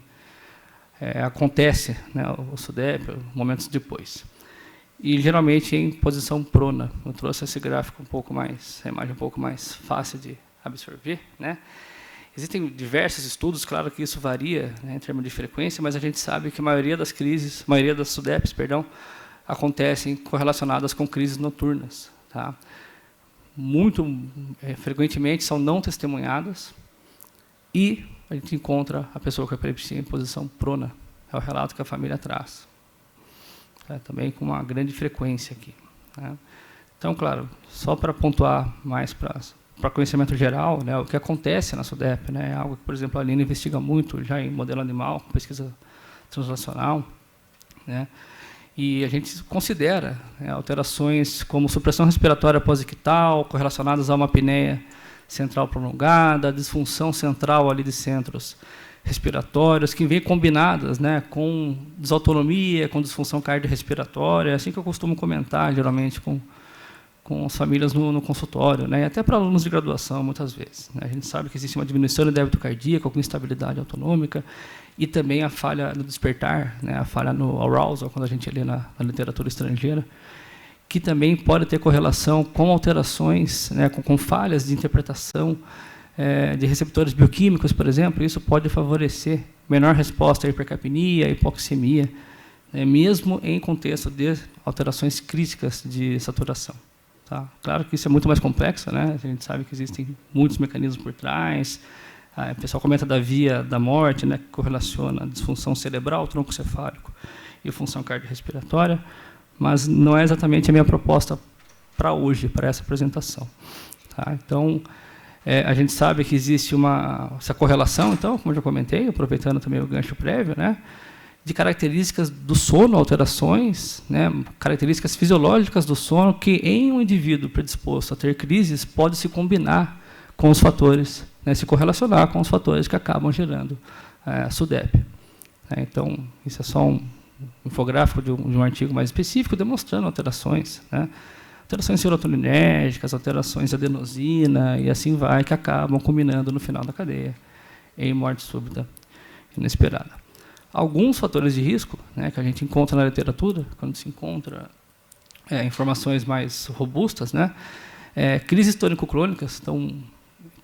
acontece, né, o SUDEP, momentos depois. E, geralmente, em posição prona. Eu trouxe esse gráfico um pouco mais, a imagem um pouco mais fácil de absorver, né? Existem diversos estudos, claro que isso varia, né, em termos de frequência, mas a gente sabe que a maioria das crises, a maioria das SUDEPs, perdão, acontecem correlacionadas com crises noturnas. Tá? Muito frequentemente são não testemunhadas e a gente encontra a pessoa com epilepsia em posição prona. É o relato que a família traz. Tá? Também com uma grande frequência aqui. Tá? Então, claro, só para pontuar mais para para conhecimento geral, né, o que acontece na SUDEP, né, é algo que, por exemplo, a Aline investiga muito já em modelo animal, pesquisa translacional, né, e a gente considera, né, alterações como supressão respiratória pós-ictal, correlacionadas a uma apneia central prolongada, disfunção central ali de centros respiratórios, que vêm combinadas, né, com desautonomia, com disfunção cardiorrespiratória, é assim que eu costumo comentar, geralmente, com as famílias no consultório, né, e até para alunos de graduação, muitas vezes. Né. A gente sabe que existe uma diminuição do débito cardíaco, com instabilidade autonômica, e também a falha no despertar, né, a falha no arousal, quando a gente lê na literatura estrangeira, que também pode ter correlação com alterações, né, com falhas de interpretação de receptores bioquímicos, por exemplo. Isso pode favorecer menor resposta à hipercapnia, hipoxemia, né, mesmo em contexto de alterações críticas de saturação. Tá? Claro que isso é muito mais complexo, né? A gente sabe que existem muitos mecanismos por trás. O pessoal comenta da via da morte, né, que correlaciona a disfunção cerebral, tronco cefálico e função cardiorrespiratória, mas não é exatamente a minha proposta para hoje, para essa apresentação. Tá? Então, a gente sabe que existe essa correlação, então, como eu já comentei, aproveitando também o gancho prévio, né, de características do sono, alterações, né, características fisiológicas do sono, que em um indivíduo predisposto a ter crises pode se combinar com os fatores, né, se correlacionar com os fatores que acabam gerando a SUDEP. Então, isso é só um infográfico de um artigo mais específico, demonstrando alterações, né, alterações serotoninérgicas, alterações de adenosina, e assim vai, que acabam culminando no final da cadeia em morte súbita inesperada. Alguns fatores de risco, né, que a gente encontra na literatura, quando se encontra informações mais robustas, né, crises tônico-clônicas. Então,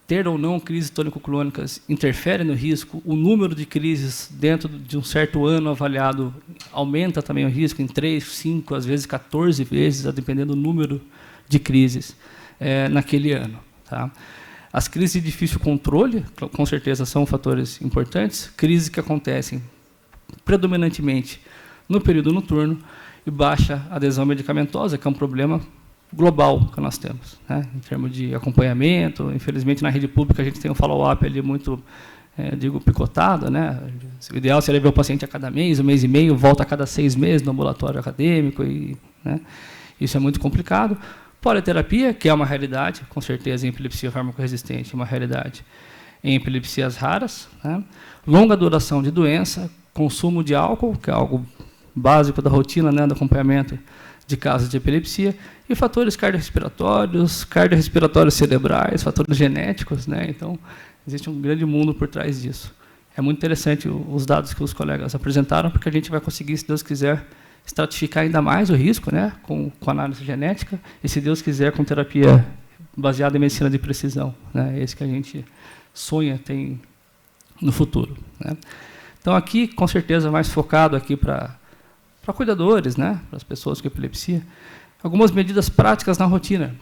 ter ou não crises tônico-clônicas interfere no risco. O número de crises dentro de um certo ano avaliado aumenta também o risco em 3, 5, às vezes 14 vezes, a depender do número de crises naquele ano. Tá? As crises de difícil controle, com certeza, são fatores importantes. Crises que acontecem predominantemente no período noturno e baixa adesão medicamentosa, que é um problema global que nós temos, né, em termos de acompanhamento. Infelizmente, na rede pública, a gente tem um follow-up ali muito, picotado. Né? O ideal seria ver o paciente a cada mês, um mês e meio, volta a cada 6 meses no ambulatório acadêmico. Né, isso é muito complicado. Politerapia, que é uma realidade, com certeza, em epilepsia farmacoresistente, uma realidade em epilepsias raras. Né? Longa duração de doença, consumo de álcool, que é algo básico da rotina, né, do acompanhamento de casos de epilepsia, e fatores cardiorrespiratórios cerebrais, fatores genéticos. Né? Então, existe um grande mundo por trás disso. É muito interessante os dados que os colegas apresentaram, porque a gente vai conseguir, se Deus quiser, estratificar ainda mais o risco, né, com análise genética, e, se Deus quiser, com terapia baseada em medicina de precisão. Né? É esse que a gente sonha tem no futuro. Né? Então, aqui, com certeza, mais focado aqui para cuidadores, né, para as pessoas com epilepsia, algumas medidas práticas na rotina,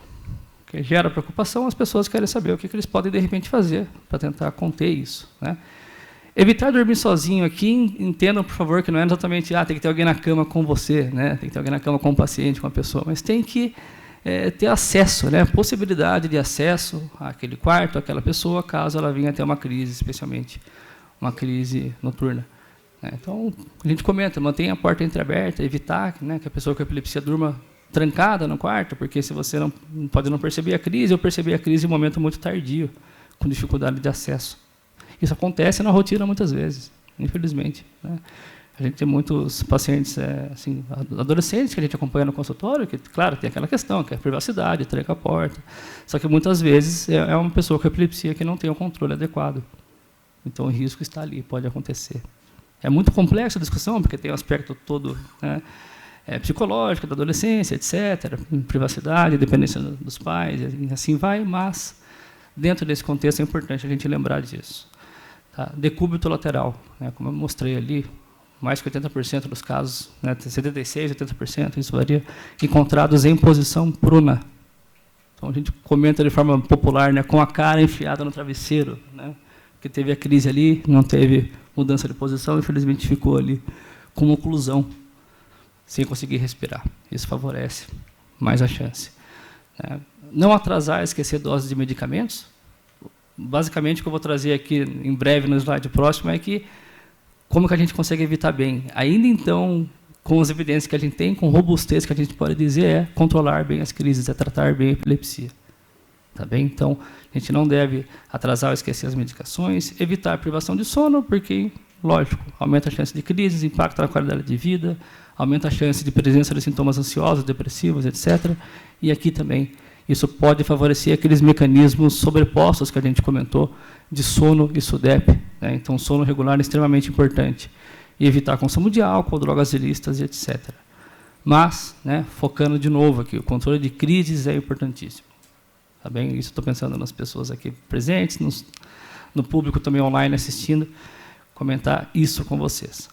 que gera preocupação. As pessoas querem saber o que eles podem, de repente, fazer para tentar conter isso. Né? Evitar dormir sozinho aqui, entendam, por favor, que não é exatamente tem que ter alguém na cama com você, né, tem que ter alguém na cama com o paciente, com a pessoa, mas tem que ter acesso, né, possibilidade de acesso àquele quarto, àquela pessoa, caso ela venha ter uma crise, especialmente uma crise noturna. Então, a gente comenta, mantenha a porta entreaberta, evitar, né, que a pessoa com epilepsia durma trancada no quarto, porque se você pode não perceber a crise, ou perceber a crise em um momento muito tardio, com dificuldade de acesso. Isso acontece na rotina muitas vezes, infelizmente. Né? A gente tem muitos pacientes, assim, adolescentes que a gente acompanha no consultório, que, claro, tem aquela questão, que é a privacidade, tranca a porta. Só que muitas vezes é uma pessoa com epilepsia que não tem o controle adequado. Então, o risco está ali, pode acontecer. É muito complexa a discussão, porque tem um aspecto todo, né, psicológico da adolescência, etc., privacidade, dependência dos pais, e assim vai, mas, dentro desse contexto, é importante a gente lembrar disso. Tá? Decúbito lateral, né, como eu mostrei ali, mais que 80% dos casos, né, 76%, 80%, isso varia, encontrados em posição pruna. Então, a gente comenta de forma popular, né, com a cara enfiada no travesseiro, né, que teve a crise ali, não teve mudança de posição, infelizmente ficou ali com uma oclusão, sem conseguir respirar. Isso favorece mais a chance. não atrasar, esquecer doses de medicamentos. Basicamente, o que eu vou trazer aqui em breve no slide próximo é que como que a gente consegue evitar bem. Ainda então, com as evidências que a gente tem, com robustez que a gente pode dizer, é controlar bem as crises, é tratar bem a epilepsia. Tá bem? Então, a gente não deve atrasar ou esquecer as medicações, evitar a privação de sono, porque, lógico, aumenta a chance de crises, impacta na qualidade de vida, aumenta a chance de presença de sintomas ansiosos, depressivos, etc. E aqui também, isso pode favorecer aqueles mecanismos sobrepostos que a gente comentou, de sono e SUDEP. Né? Então, sono regular é extremamente importante. E evitar consumo de álcool, drogas ilícitas, etc. Mas, né, focando de novo aqui, o controle de crises é importantíssimo. Tá bem? Isso estou pensando nas pessoas aqui presentes, no público também online assistindo, comentar isso com vocês.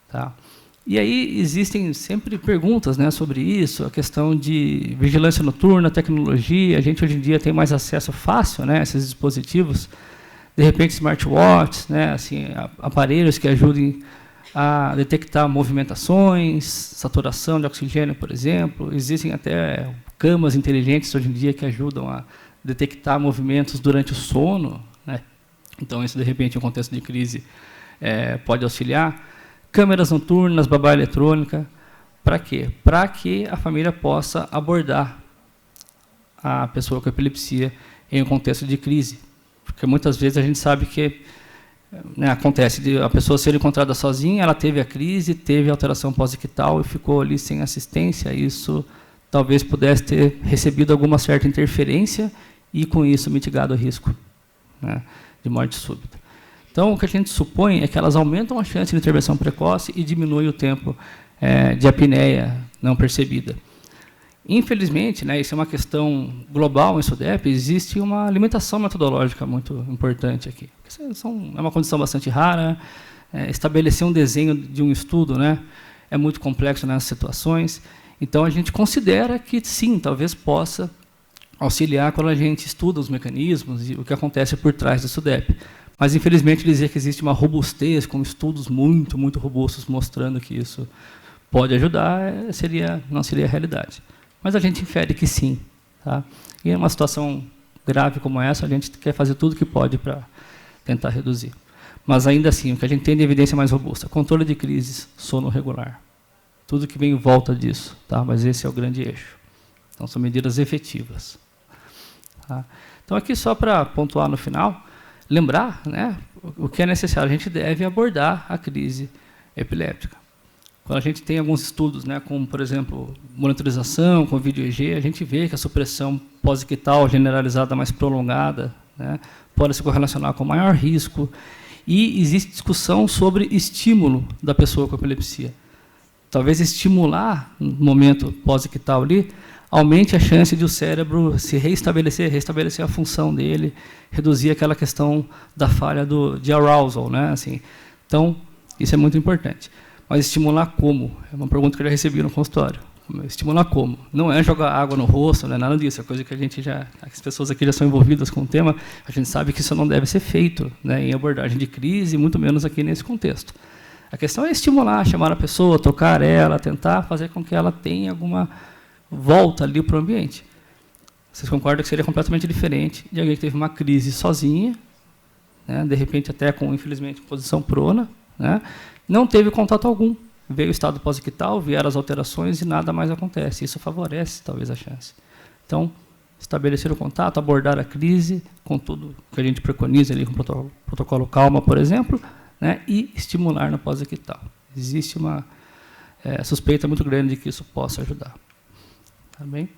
Tá? E aí existem sempre perguntas, né, sobre isso, a questão de vigilância noturna, tecnologia. A gente hoje em dia tem mais acesso fácil, né, a esses dispositivos. De repente, smartwatches, né, assim, aparelhos que ajudem a detectar movimentações, saturação de oxigênio, por exemplo. Existem até camas inteligentes hoje em dia que ajudam a detectar movimentos durante o sono, né? Então, isso, de repente, em um contexto de crise, pode auxiliar. Câmeras noturnas, babá eletrônica. Para quê? Para que a família possa abordar a pessoa com epilepsia em um contexto de crise. Porque muitas vezes a gente sabe que, né, acontece de a pessoa ser encontrada sozinha, ela teve a crise, teve alteração pós-ictal e ficou ali sem assistência. Isso talvez pudesse ter recebido alguma certa interferência e, com isso, mitigado o risco, né, de morte súbita. Então, o que a gente supõe é que elas aumentam a chance de intervenção precoce e diminuem o tempo de apneia não percebida. Infelizmente, né, isso é uma questão global em SUDEP, existe uma limitação metodológica muito importante aqui. É uma condição bastante rara, estabelecer um desenho de um estudo, né, é muito complexo nessas situações. Então, a gente considera que, sim, talvez possa auxiliar quando a gente estuda os mecanismos e o que acontece por trás do SUDEP. Mas, infelizmente, dizer que existe uma robustez, com estudos muito, muito robustos mostrando que isso pode ajudar, não seria a realidade. Mas a gente infere que sim. Tá? E em uma situação grave como essa, a gente quer fazer tudo o que pode para tentar reduzir. Mas, ainda assim, o que a gente tem de evidência mais robusta, controle de crises, sono regular. Tudo que vem em volta disso. Tá? Mas esse é o grande eixo. Então, são medidas efetivas. Tá? Então, aqui, só para pontuar no final, lembrar, né, o que é necessário. A gente deve abordar a crise epiléptica. Quando a gente tem alguns estudos, né, como, por exemplo, monitorização com vídeo EEG, a gente vê que a supressão pós-ictal generalizada mais prolongada, né, pode se correlacionar com maior risco. E existe discussão sobre estímulo da pessoa com epilepsia. Talvez estimular, no momento pós-ictal ali, aumente a chance de o cérebro se restabelecer a função dele, reduzir aquela questão da falha de arousal, né? Assim, então, isso é muito importante. Mas estimular como? É uma pergunta que eu já recebi no consultório. Estimular como? Não é jogar água no rosto, não é nada disso. É coisa que as pessoas aqui já são envolvidas com o tema, a gente sabe que isso não deve ser feito, né, em abordagem de crise, muito menos aqui nesse contexto. A questão é estimular, chamar a pessoa, tocar ela, tentar fazer com que ela tenha alguma volta ali para o ambiente. Vocês concordam que seria completamente diferente de alguém que teve uma crise sozinha, né, de repente até com, infelizmente, posição prona, né, não teve contato algum, veio o estado pós-ictal, vieram as alterações e nada mais acontece. Isso favorece, talvez, a chance. Então, estabelecer o contato, abordar a crise, com tudo que a gente preconiza ali, com o protocolo Calma, por exemplo, né, e estimular no pós-ictal. Existe uma suspeita muito grande de que isso possa ajudar. Tá bem?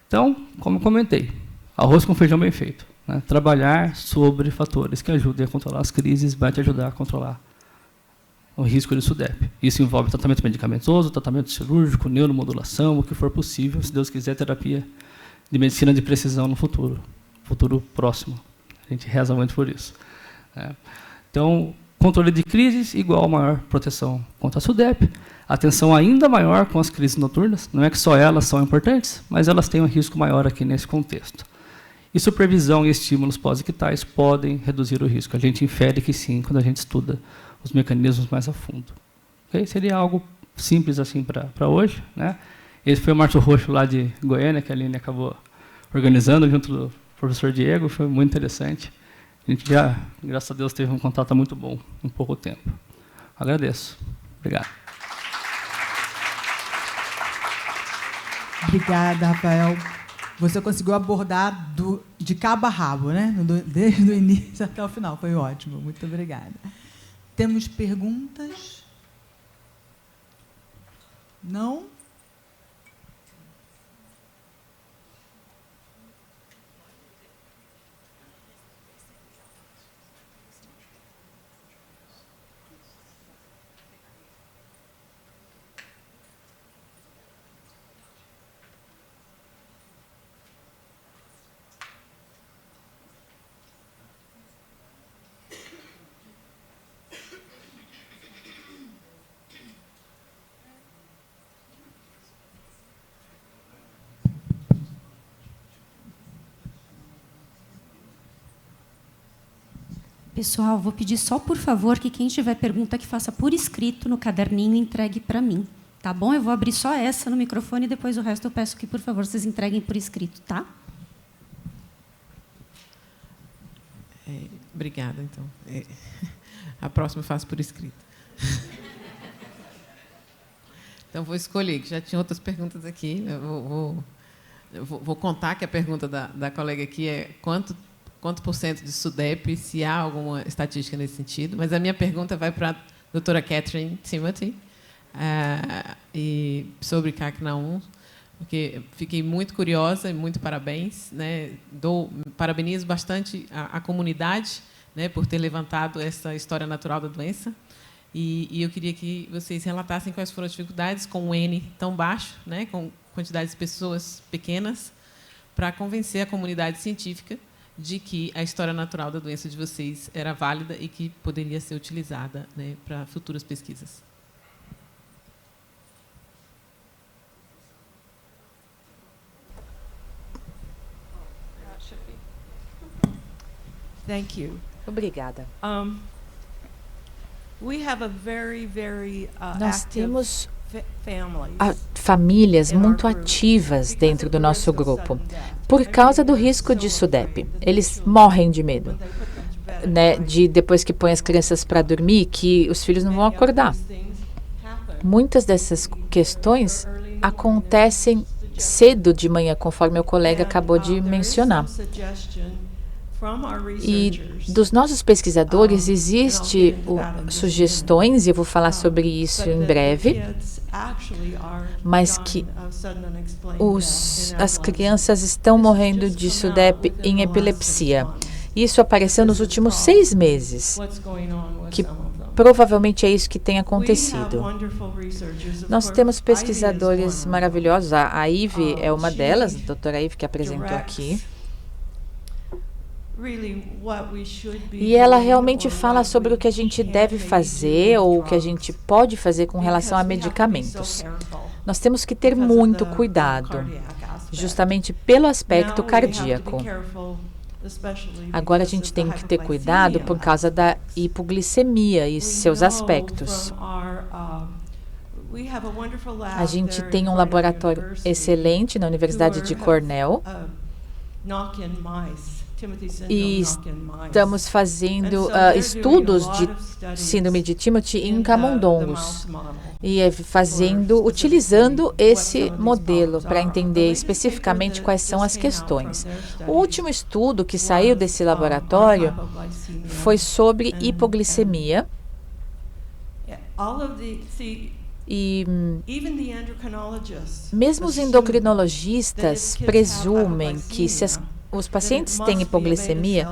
Então, como comentei, arroz com feijão bem feito. Né? Trabalhar sobre fatores que ajudem a controlar as crises vai te ajudar a controlar o risco de SUDEP. Isso envolve tratamento medicamentoso, tratamento cirúrgico, neuromodulação, o que for possível, se Deus quiser, terapia de medicina de precisão no futuro próximo. A gente reza muito por isso. Né? Então, controle de crises igual a maior proteção contra a SUDEP. Atenção ainda maior com as crises noturnas. Não é que só elas são importantes, mas elas têm um risco maior aqui nesse contexto. E supervisão e estímulos pós-ictais podem reduzir o risco. A gente infere que sim, quando a gente estuda os mecanismos mais a fundo. Okay? Seria algo simples assim para hoje. Né? Esse foi o Março Roxo lá de Goiânia, que a Aline acabou organizando junto do professor Diego, foi muito interessante. A gente já, graças a Deus, teve um contato muito bom em pouco tempo. Agradeço. Obrigado. Obrigada, Rafael. Você conseguiu abordar de cabo a rabo, né? Desde o início até o final. Foi ótimo. Muito obrigada. Temos perguntas? Não? Pessoal, vou pedir só, por favor, que quem tiver pergunta que faça por escrito no caderninho e entregue para mim. Tá bom? Eu vou abrir só essa no microfone e depois o resto eu peço que, por favor, vocês entreguem por escrito, tá? Obrigada, então. A próxima eu faço por escrito. Então, vou escolher, que já tinha outras perguntas aqui. Eu vou contar que a pergunta da colega aqui é quanto por cento de SUDEP, se há alguma estatística nesse sentido. Mas a minha pergunta vai para a doutora Catherine Timothy, e sobre CACNA1, porque fiquei muito curiosa e muito parabéns. Né? Parabenizo bastante a comunidade, né, por ter levantado essa história natural da doença. E eu queria que vocês relatassem quais foram as dificuldades com um N tão baixo, né, com quantidades de pessoas pequenas, para convencer a comunidade científica de que a história natural da doença de vocês era válida e que poderia ser utilizada, né, para futuras pesquisas. Thank you. Obrigada. Nós temos famílias muito ativas dentro do nosso grupo, por causa do risco de SUDEP. Eles morrem de medo, né, de depois que põe as crianças para dormir, que os filhos não vão acordar. Muitas dessas questões acontecem cedo de manhã, conforme o colega acabou de mencionar. E dos nossos pesquisadores existem sugestões, e eu vou falar sobre isso em breve, mas que as crianças estão morrendo de SUDEP em epilepsia. Isso apareceu nos últimos 6 meses, que provavelmente é isso que tem acontecido. Nós temos pesquisadores maravilhosos, a Ivy é uma delas, a doutora Ivy, que apresentou aqui. E ela realmente fala sobre o que a gente deve fazer ou o que a gente pode fazer com relação a medicamentos. Nós temos que ter muito cuidado, justamente pelo aspecto cardíaco. Agora a gente tem que ter cuidado por causa da hipoglicemia e seus aspectos. A gente tem um laboratório excelente na Universidade de Cornell. E estamos fazendo estudos de síndrome de Timothy em camundongos e utilizando esse modelo para entender especificamente quais são as questões. O último estudo que saiu desse laboratório foi sobre hipoglicemia. E mesmo os endocrinologistas presumem que se os pacientes têm hipoglicemia,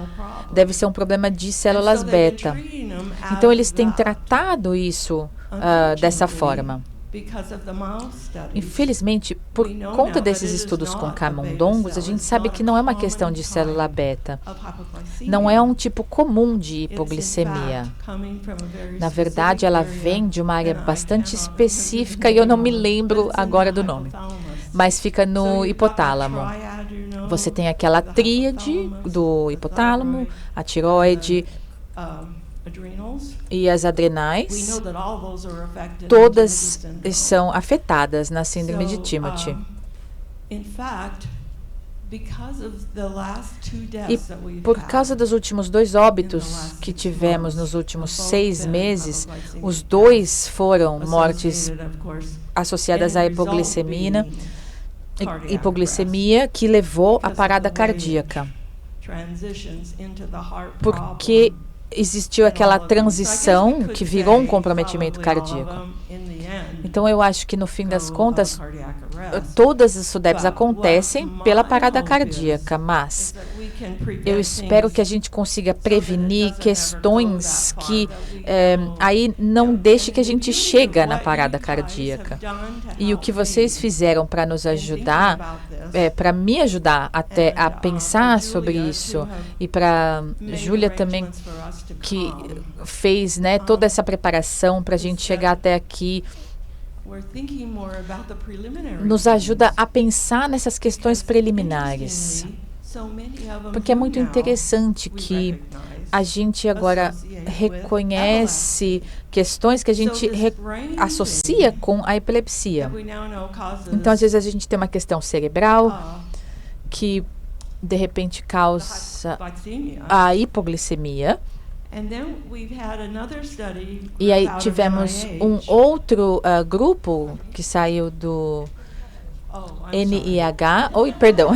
deve ser um problema de células beta. Então, eles têm tratado isso dessa forma. Infelizmente, por conta desses estudos com camundongos, a gente sabe que não é uma questão de célula beta. Não é um tipo comum de hipoglicemia. Na verdade, ela vem de uma área bastante específica e eu não me lembro agora do nome. Mas fica no hipotálamo. Você tem aquela tríade do hipotálamo, a tireoide e as adrenais. Todas são afetadas na síndrome de Timothy. E por causa dos últimos 2 óbitos que tivemos nos últimos 6 meses, os 2 foram mortes associadas à hipoglicemia, que levou à parada cardíaca. Porque existiu aquela transição que virou um comprometimento cardíaco. Então, eu acho que, no fim das contas, todas as SUDEPs acontecem pela parada cardíaca, mas eu espero que a gente consiga prevenir questões que aí não deixe que a gente chegue na parada cardíaca. E o que vocês fizeram para nos ajudar, para me ajudar até a pensar sobre isso, e para Júlia também, que fez, né, toda essa preparação para a gente chegar até aqui, nos ajuda a pensar nessas questões preliminares. Porque é muito interessante que a gente agora reconhece questões que a gente associa com a epilepsia. Então, às vezes, a gente tem uma questão cerebral que, de repente, causa a hipoglicemia. E aí tivemos um outro grupo que saiu do NIH. Oi, perdão.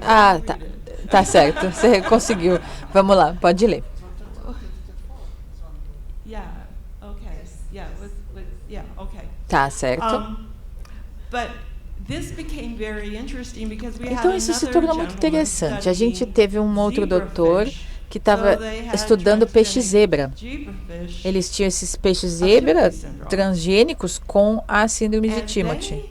Ah, tá. Tá certo. Você conseguiu. Vamos lá, pode ler. Tá certo. Então isso se tornou muito interessante. A gente teve um outro doutor que estava estudando peixe-zebra. Eles tinham esses peixes-zebra transgênicos com a síndrome de Timothy.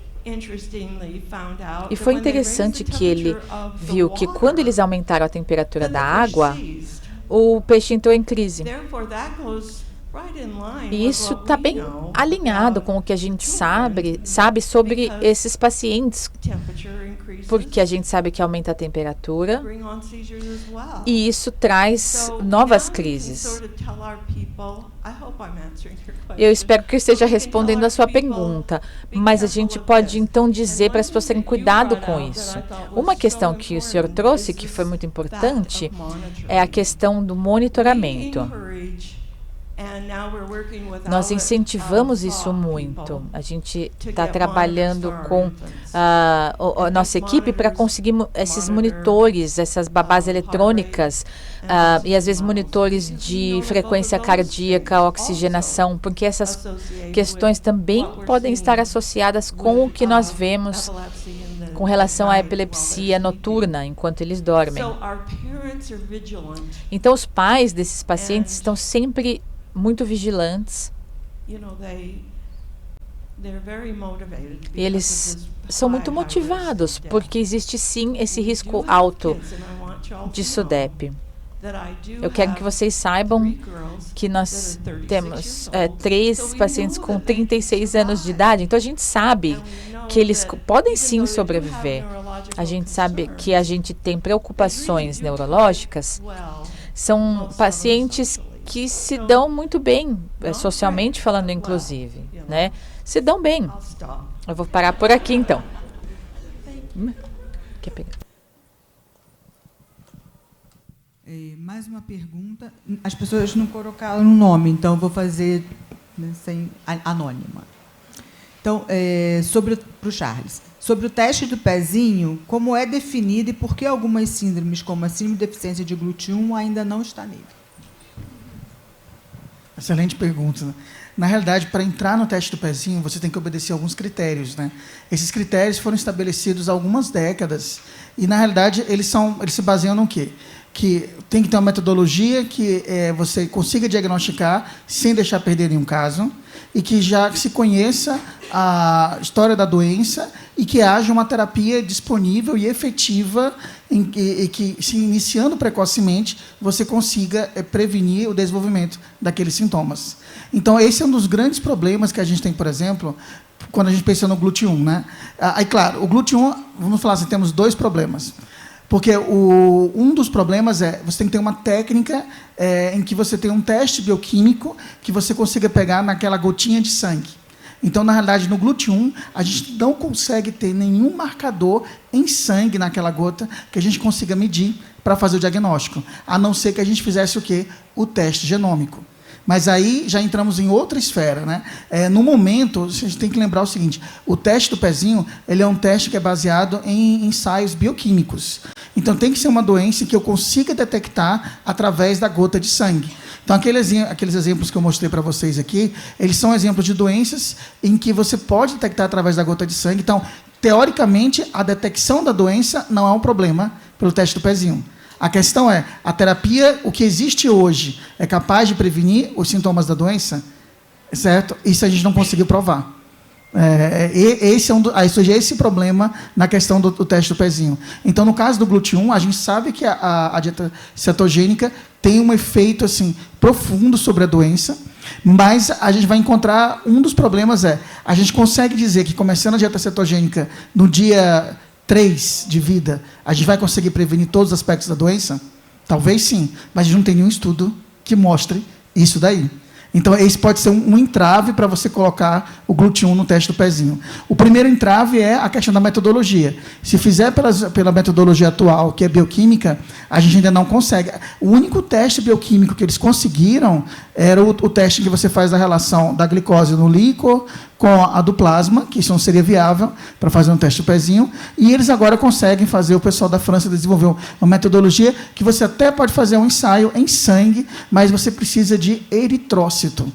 E foi interessante que ele viu que quando eles aumentaram a temperatura da água, o peixe entrou em crise. E isso está bem alinhado com o que a gente sabe sobre esses pacientes, porque a gente sabe que aumenta a temperatura e isso traz novas crises. Eu espero que eu esteja respondendo a sua pergunta, mas a gente pode então dizer para as pessoas terem cuidado com isso. Uma questão que o senhor trouxe, que foi muito importante, é a questão do monitoramento. Nós incentivamos isso muito. A gente está trabalhando com a nossa equipe para conseguir esses monitores, essas babás eletrônicas, e às vezes monitores de frequência cardíaca, oxigenação, porque essas questões também podem estar associadas com o que nós vemos com relação à epilepsia noturna, enquanto eles dormem. Então, os pais desses pacientes estão sempre muito vigilantes. Eles são muito motivados, porque existe sim esse risco alto de SUDEP. Eu quero que vocês saibam que nós temos 3 pacientes com 36 anos de idade, então a gente sabe que eles podem sim sobreviver. A gente sabe que a gente tem preocupações neurológicas. São pacientes que se dão muito bem, socialmente falando, inclusive, né? Se dão bem. Eu vou parar por aqui, então. Quer pegar? Mais uma pergunta. As pessoas não colocaram o nome, então eu vou fazer, né, sem anônima. Então, para o Charles. Sobre o teste do pezinho, como é definido e por que algumas síndromes, como a síndrome de deficiência de GLUT1, ainda não está nele? Excelente pergunta. Na realidade, para entrar no teste do pezinho, você tem que obedecer alguns critérios, né? Esses critérios foram estabelecidos há algumas décadas e, na realidade, eles se baseiam no quê? Que tem que ter uma metodologia que você consiga diagnosticar sem deixar perder nenhum caso e que já se conheça a história da doença e que haja uma terapia disponível e efetiva e que, se iniciando precocemente, você consiga prevenir o desenvolvimento daqueles sintomas. Então, esse é um dos grandes problemas que a gente tem, por exemplo, quando a gente pensa no GLUT1, né? Aí, claro, o GLUT1, vamos falar assim, temos 2 problemas. Porque um dos problemas é você tem que ter uma técnica em que você tem um teste bioquímico que você consiga pegar naquela gotinha de sangue. Então, na realidade, no GLUT1, a gente não consegue ter nenhum marcador em sangue naquela gota que a gente consiga medir para fazer o diagnóstico, a não ser que a gente fizesse o quê? O teste genômico. Mas aí já entramos em outra esfera, né? No momento, a gente tem que lembrar o seguinte, o teste do pezinho ele é um teste que é baseado em ensaios bioquímicos. Então, tem que ser uma doença que eu consiga detectar através da gota de sangue. Então, aqueles exemplos que eu mostrei para vocês aqui, eles são exemplos de doenças em que você pode detectar através da gota de sangue. Então, teoricamente, a detecção da doença não é um problema pelo teste do pezinho. A questão é, a terapia, o que existe hoje, é capaz de prevenir os sintomas da doença? Certo? Isso a gente não conseguiu provar. Aí surge esse problema na questão do teste do pezinho. Então, no caso do GLUT1, a gente sabe que a dieta cetogênica tem um efeito assim, profundo sobre a doença, mas a gente vai encontrar um dos problemas a gente consegue dizer que começando a dieta cetogênica no dia 3 de vida, a gente vai conseguir prevenir todos os aspectos da doença? Talvez sim, mas a gente não tem nenhum estudo que mostre isso daí. Então, esse pode ser um entrave para você colocar o GLUT1 no teste do pezinho. O primeiro entrave é a questão da metodologia. Se fizer pela metodologia atual, que é bioquímica, a gente ainda não consegue. O único teste bioquímico que eles conseguiram era o teste que você faz da relação da glicose no líquor com a do plasma, que isso não seria viável para fazer um teste do pezinho, e eles agora conseguem fazer, o pessoal da França desenvolveu uma metodologia que você até pode fazer um ensaio em sangue, mas você precisa de eritrócito.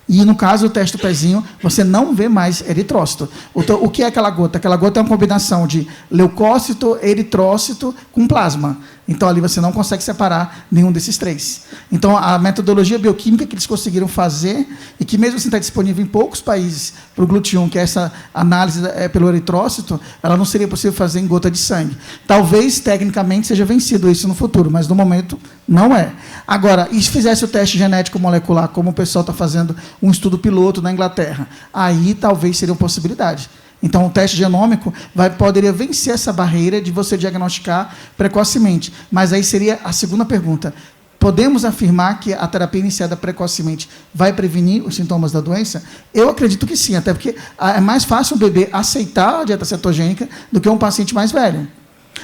E, no caso do teste do pezinho, você não vê mais eritrócito. O que é aquela gota? Aquela gota é uma combinação de leucócito, eritrócito com plasma. Então, ali você não consegue separar nenhum desses três. Então, a metodologia bioquímica que eles conseguiram fazer, e que mesmo assim está disponível em poucos países para o GLUT1, que é essa análise pelo eritrócito, ela não seria possível fazer em gota de sangue. Talvez, tecnicamente, seja vencido isso no futuro, mas, no momento, não é. Agora, e se fizesse o teste genético molecular, como o pessoal está fazendo um estudo piloto na Inglaterra, aí talvez seria uma possibilidade. Então, o teste genômico poderia vencer essa barreira de você diagnosticar precocemente. Mas aí seria a segunda pergunta. Podemos afirmar que a terapia iniciada precocemente vai prevenir os sintomas da doença? Eu acredito que sim, até porque é mais fácil o bebê aceitar a dieta cetogênica do que um paciente mais velho.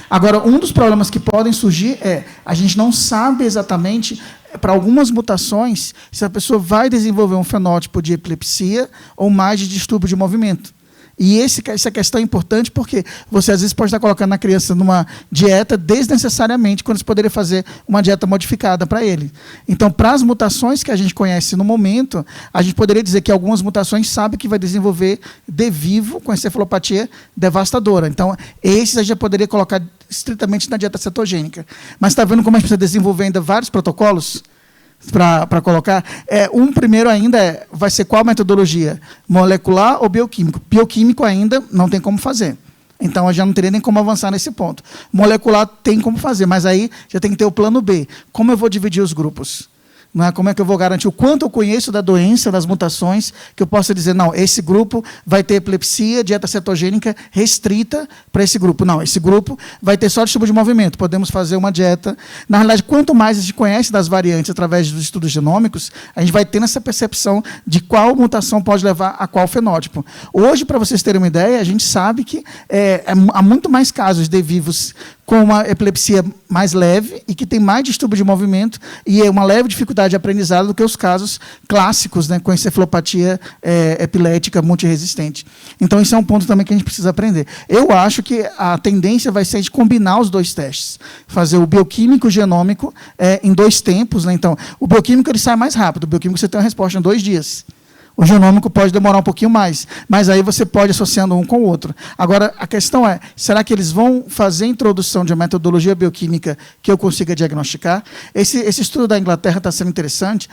Agora, um dos problemas que podem surgir a gente não sabe exatamente, para algumas mutações, se a pessoa vai desenvolver um fenótipo de epilepsia ou mais de distúrbio de movimento. E essa questão é importante porque você, às vezes, pode estar colocando a criança numa dieta desnecessariamente, quando você poderia fazer uma dieta modificada para ele. Então, para as mutações que a gente conhece no momento, a gente poderia dizer que algumas mutações sabe que vai desenvolver de vivo com encefalopatia devastadora. Então, esses a gente já poderia colocar estritamente na dieta cetogênica. Mas está vendo como a gente precisa desenvolver ainda vários protocolos para colocar? Primeiro ainda vai ser qual metodologia? Molecular ou bioquímico? Bioquímico ainda não tem como fazer. Então, eu já não teria nem como avançar nesse ponto. Molecular tem como fazer, mas aí já tem que ter o plano B. Como eu vou dividir os grupos? Não é? Como é que eu vou garantir o quanto eu conheço da doença, das mutações, que eu possa dizer, não, esse grupo vai ter epilepsia, dieta cetogênica restrita para esse grupo. Não, esse grupo vai ter só distúrbio de movimento, podemos fazer uma dieta. Na realidade, quanto mais a gente conhece das variantes através dos estudos genômicos, a gente vai tendo essa percepção de qual mutação pode levar a qual fenótipo. Hoje, para vocês terem uma ideia, a gente sabe que há muito mais casos de vivos com uma epilepsia mais leve e que tem mais distúrbio de movimento e é uma leve dificuldade de aprendizado do que os casos clássicos, né, com encefalopatia epilética multiresistente. Então, isso é um ponto também que a gente precisa aprender. Eu acho que a tendência vai ser de combinar os dois testes. Fazer o bioquímico e o genômico em 2 tempos. Né? Então, o bioquímico ele sai mais rápido. O bioquímico você tem uma resposta em 2 dias. O genômico pode demorar um pouquinho mais, mas aí você pode associando um com o outro. Agora, a questão é, será que eles vão fazer a introdução de uma metodologia bioquímica que eu consiga diagnosticar? Esse estudo da Inglaterra está sendo interessante,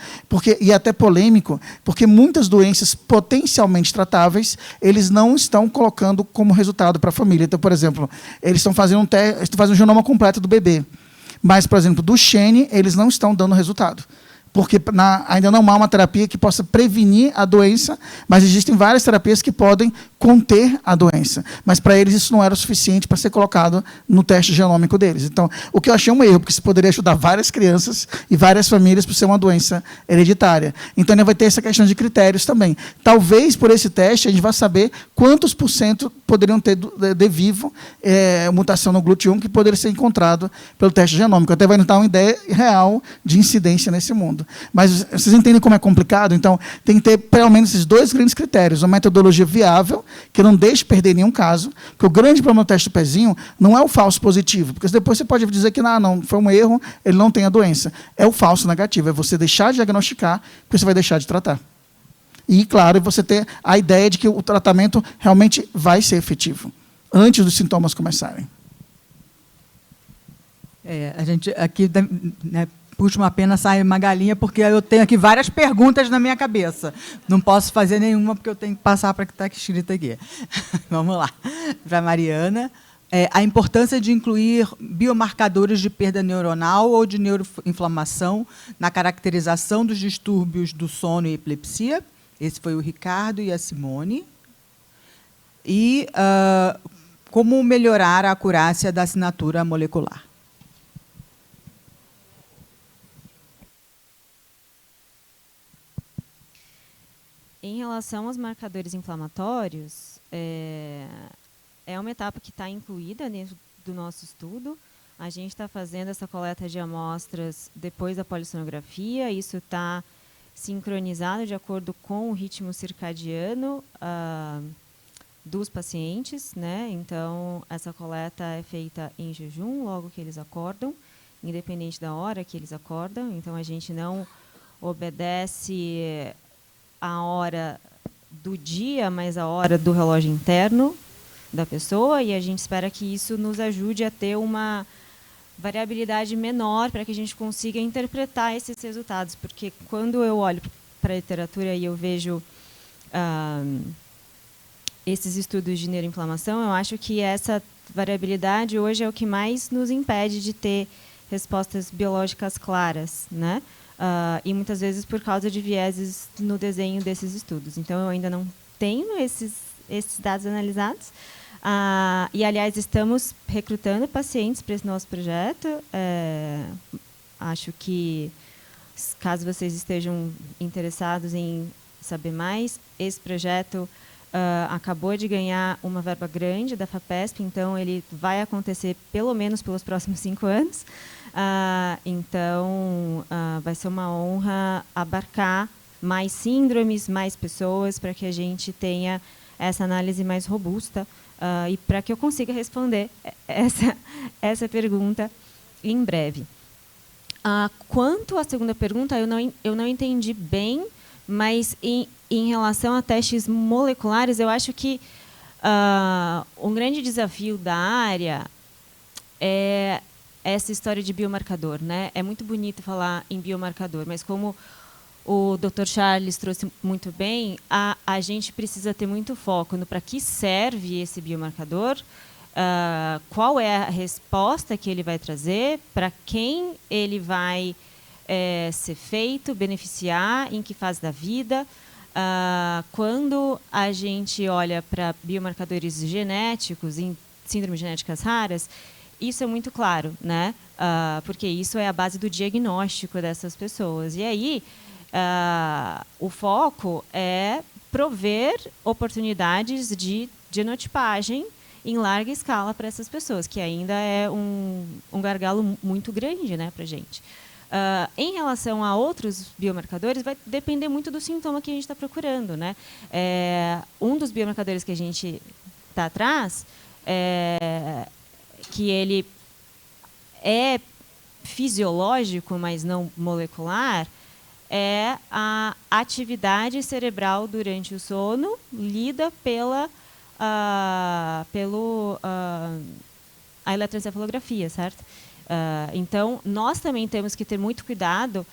e até polêmico, porque muitas doenças potencialmente tratáveis, eles não estão colocando como resultado para a família. Então, por exemplo, eles estão fazendo um genoma completo do bebê, mas, por exemplo, do Duchenne, eles não estão dando resultado. Porque ainda não há uma terapia que possa prevenir a doença, mas existem várias terapias que podem conter a doença. Mas, para eles, isso não era o suficiente para ser colocado no teste genômico deles. Então, o que eu achei um erro, porque isso poderia ajudar várias crianças e várias famílias por ser uma doença hereditária. Então, ainda vai ter essa questão de critérios também. Talvez, por esse teste, a gente vá saber quantos por cento poderiam ter de vivo mutação no GLUT1 que poderia ser encontrado pelo teste genômico. Até vai nos dar uma ideia real de incidência nesse mundo. Mas vocês entendem como é complicado? Então, tem que ter, pelo menos, esses dois grandes critérios. Uma metodologia viável, que não deixe perder nenhum caso, porque o grande problema do teste do pezinho não é o falso positivo, porque depois você pode dizer que não foi um erro, ele não tem a doença. É o falso negativo, é você deixar de diagnosticar, porque você vai deixar de tratar. E, claro, você ter a ideia de que o tratamento realmente vai ser efetivo, antes dos sintomas começarem. A gente aqui, né, puxa uma pena, sai uma galinha, porque eu tenho aqui várias perguntas na minha cabeça. Não posso fazer nenhuma, porque eu tenho que passar para o que está escrito aqui. Vamos lá. Para a Mariana. A importância de incluir biomarcadores de perda neuronal ou de neuroinflamação na caracterização dos distúrbios do sono e epilepsia. Esse foi o Ricardo e a Simone. E como melhorar a acurácia da assinatura molecular. Em relação aos marcadores inflamatórios, é uma etapa que está incluída dentro do nosso estudo. A gente está fazendo essa coleta de amostras depois da polissonografia. Isso está sincronizado de acordo com o ritmo circadiano dos pacientes, né? Então, essa coleta é feita em jejum, logo que eles acordam, independente da hora que eles acordam. Então, a gente não obedece a hora do dia, mas a hora do relógio interno da pessoa, e a gente espera que isso nos ajude a ter uma variabilidade menor para que a gente consiga interpretar esses resultados, porque quando eu olho para a literatura e eu vejo esses estudos de neuroinflamação, eu acho que essa variabilidade hoje é o que mais nos impede de ter respostas biológicas claras, né? E muitas vezes por causa de vieses no desenho desses estudos. Então, eu ainda não tenho esses dados analisados. E, aliás, estamos recrutando pacientes para esse nosso projeto. Acho que, caso vocês estejam interessados em saber mais, esse projeto acabou de ganhar uma verba grande da FAPESP, então ele vai acontecer pelo menos pelos próximos 5 anos. Então, vai ser uma honra abarcar mais síndromes, mais pessoas, para que a gente tenha essa análise mais robusta e para que eu consiga responder essa pergunta em breve. Quanto à segunda pergunta, eu não entendi bem, mas em relação a testes moleculares, eu acho que um grande desafio da área é essa história de biomarcador, né? É muito bonito falar em biomarcador, mas como o Dr. Charles trouxe muito bem, a gente precisa ter muito foco no para que serve esse biomarcador, qual é a resposta que ele vai trazer, para quem ele vai ser feito, beneficiar, em que fase da vida. Quando a gente olha para biomarcadores genéticos, em síndromes genéticas raras, isso é muito claro, né? Porque isso é a base do diagnóstico dessas pessoas. E aí, o foco é prover oportunidades de genotipagem em larga escala para essas pessoas, que ainda é um gargalo muito grande, né, para a gente. Em relação a outros biomarcadores, vai depender muito do sintoma que a gente está procurando, né? Um dos biomarcadores que a gente está atrás que ele é fisiológico, mas não molecular, é a atividade cerebral durante o sono lida pela eletroencefalografia, certo? Então, nós também temos que ter muito cuidado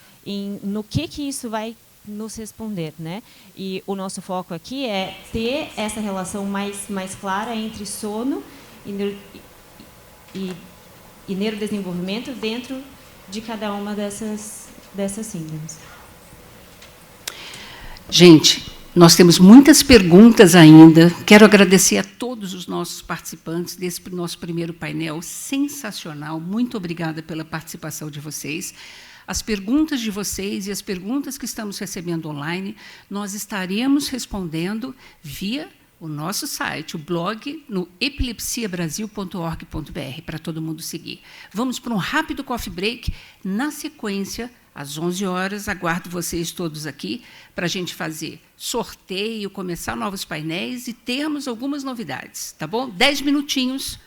no que isso vai nos responder, né? E o nosso foco aqui é ter essa relação mais clara entre sono e neurodesenvolvimento dentro de cada uma dessas síndromes. Gente, Nós temos muitas perguntas ainda. Quero agradecer a todos os nossos participantes desse nosso primeiro painel sensacional. Muito obrigada pela participação de vocês. As perguntas de vocês e as perguntas que estamos recebendo online, nós estaremos respondendo via o nosso site, o blog, no epilepsiabrasil.org.br, para todo mundo seguir. Vamos para um rápido coffee break. Na sequência, às 11 horas, aguardo vocês todos aqui para a gente fazer sorteio, começar novos painéis e termos algumas novidades, tá bom? 10 minutinhos,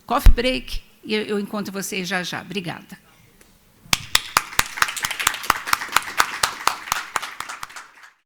coffee break, e eu encontro vocês já já. Obrigada.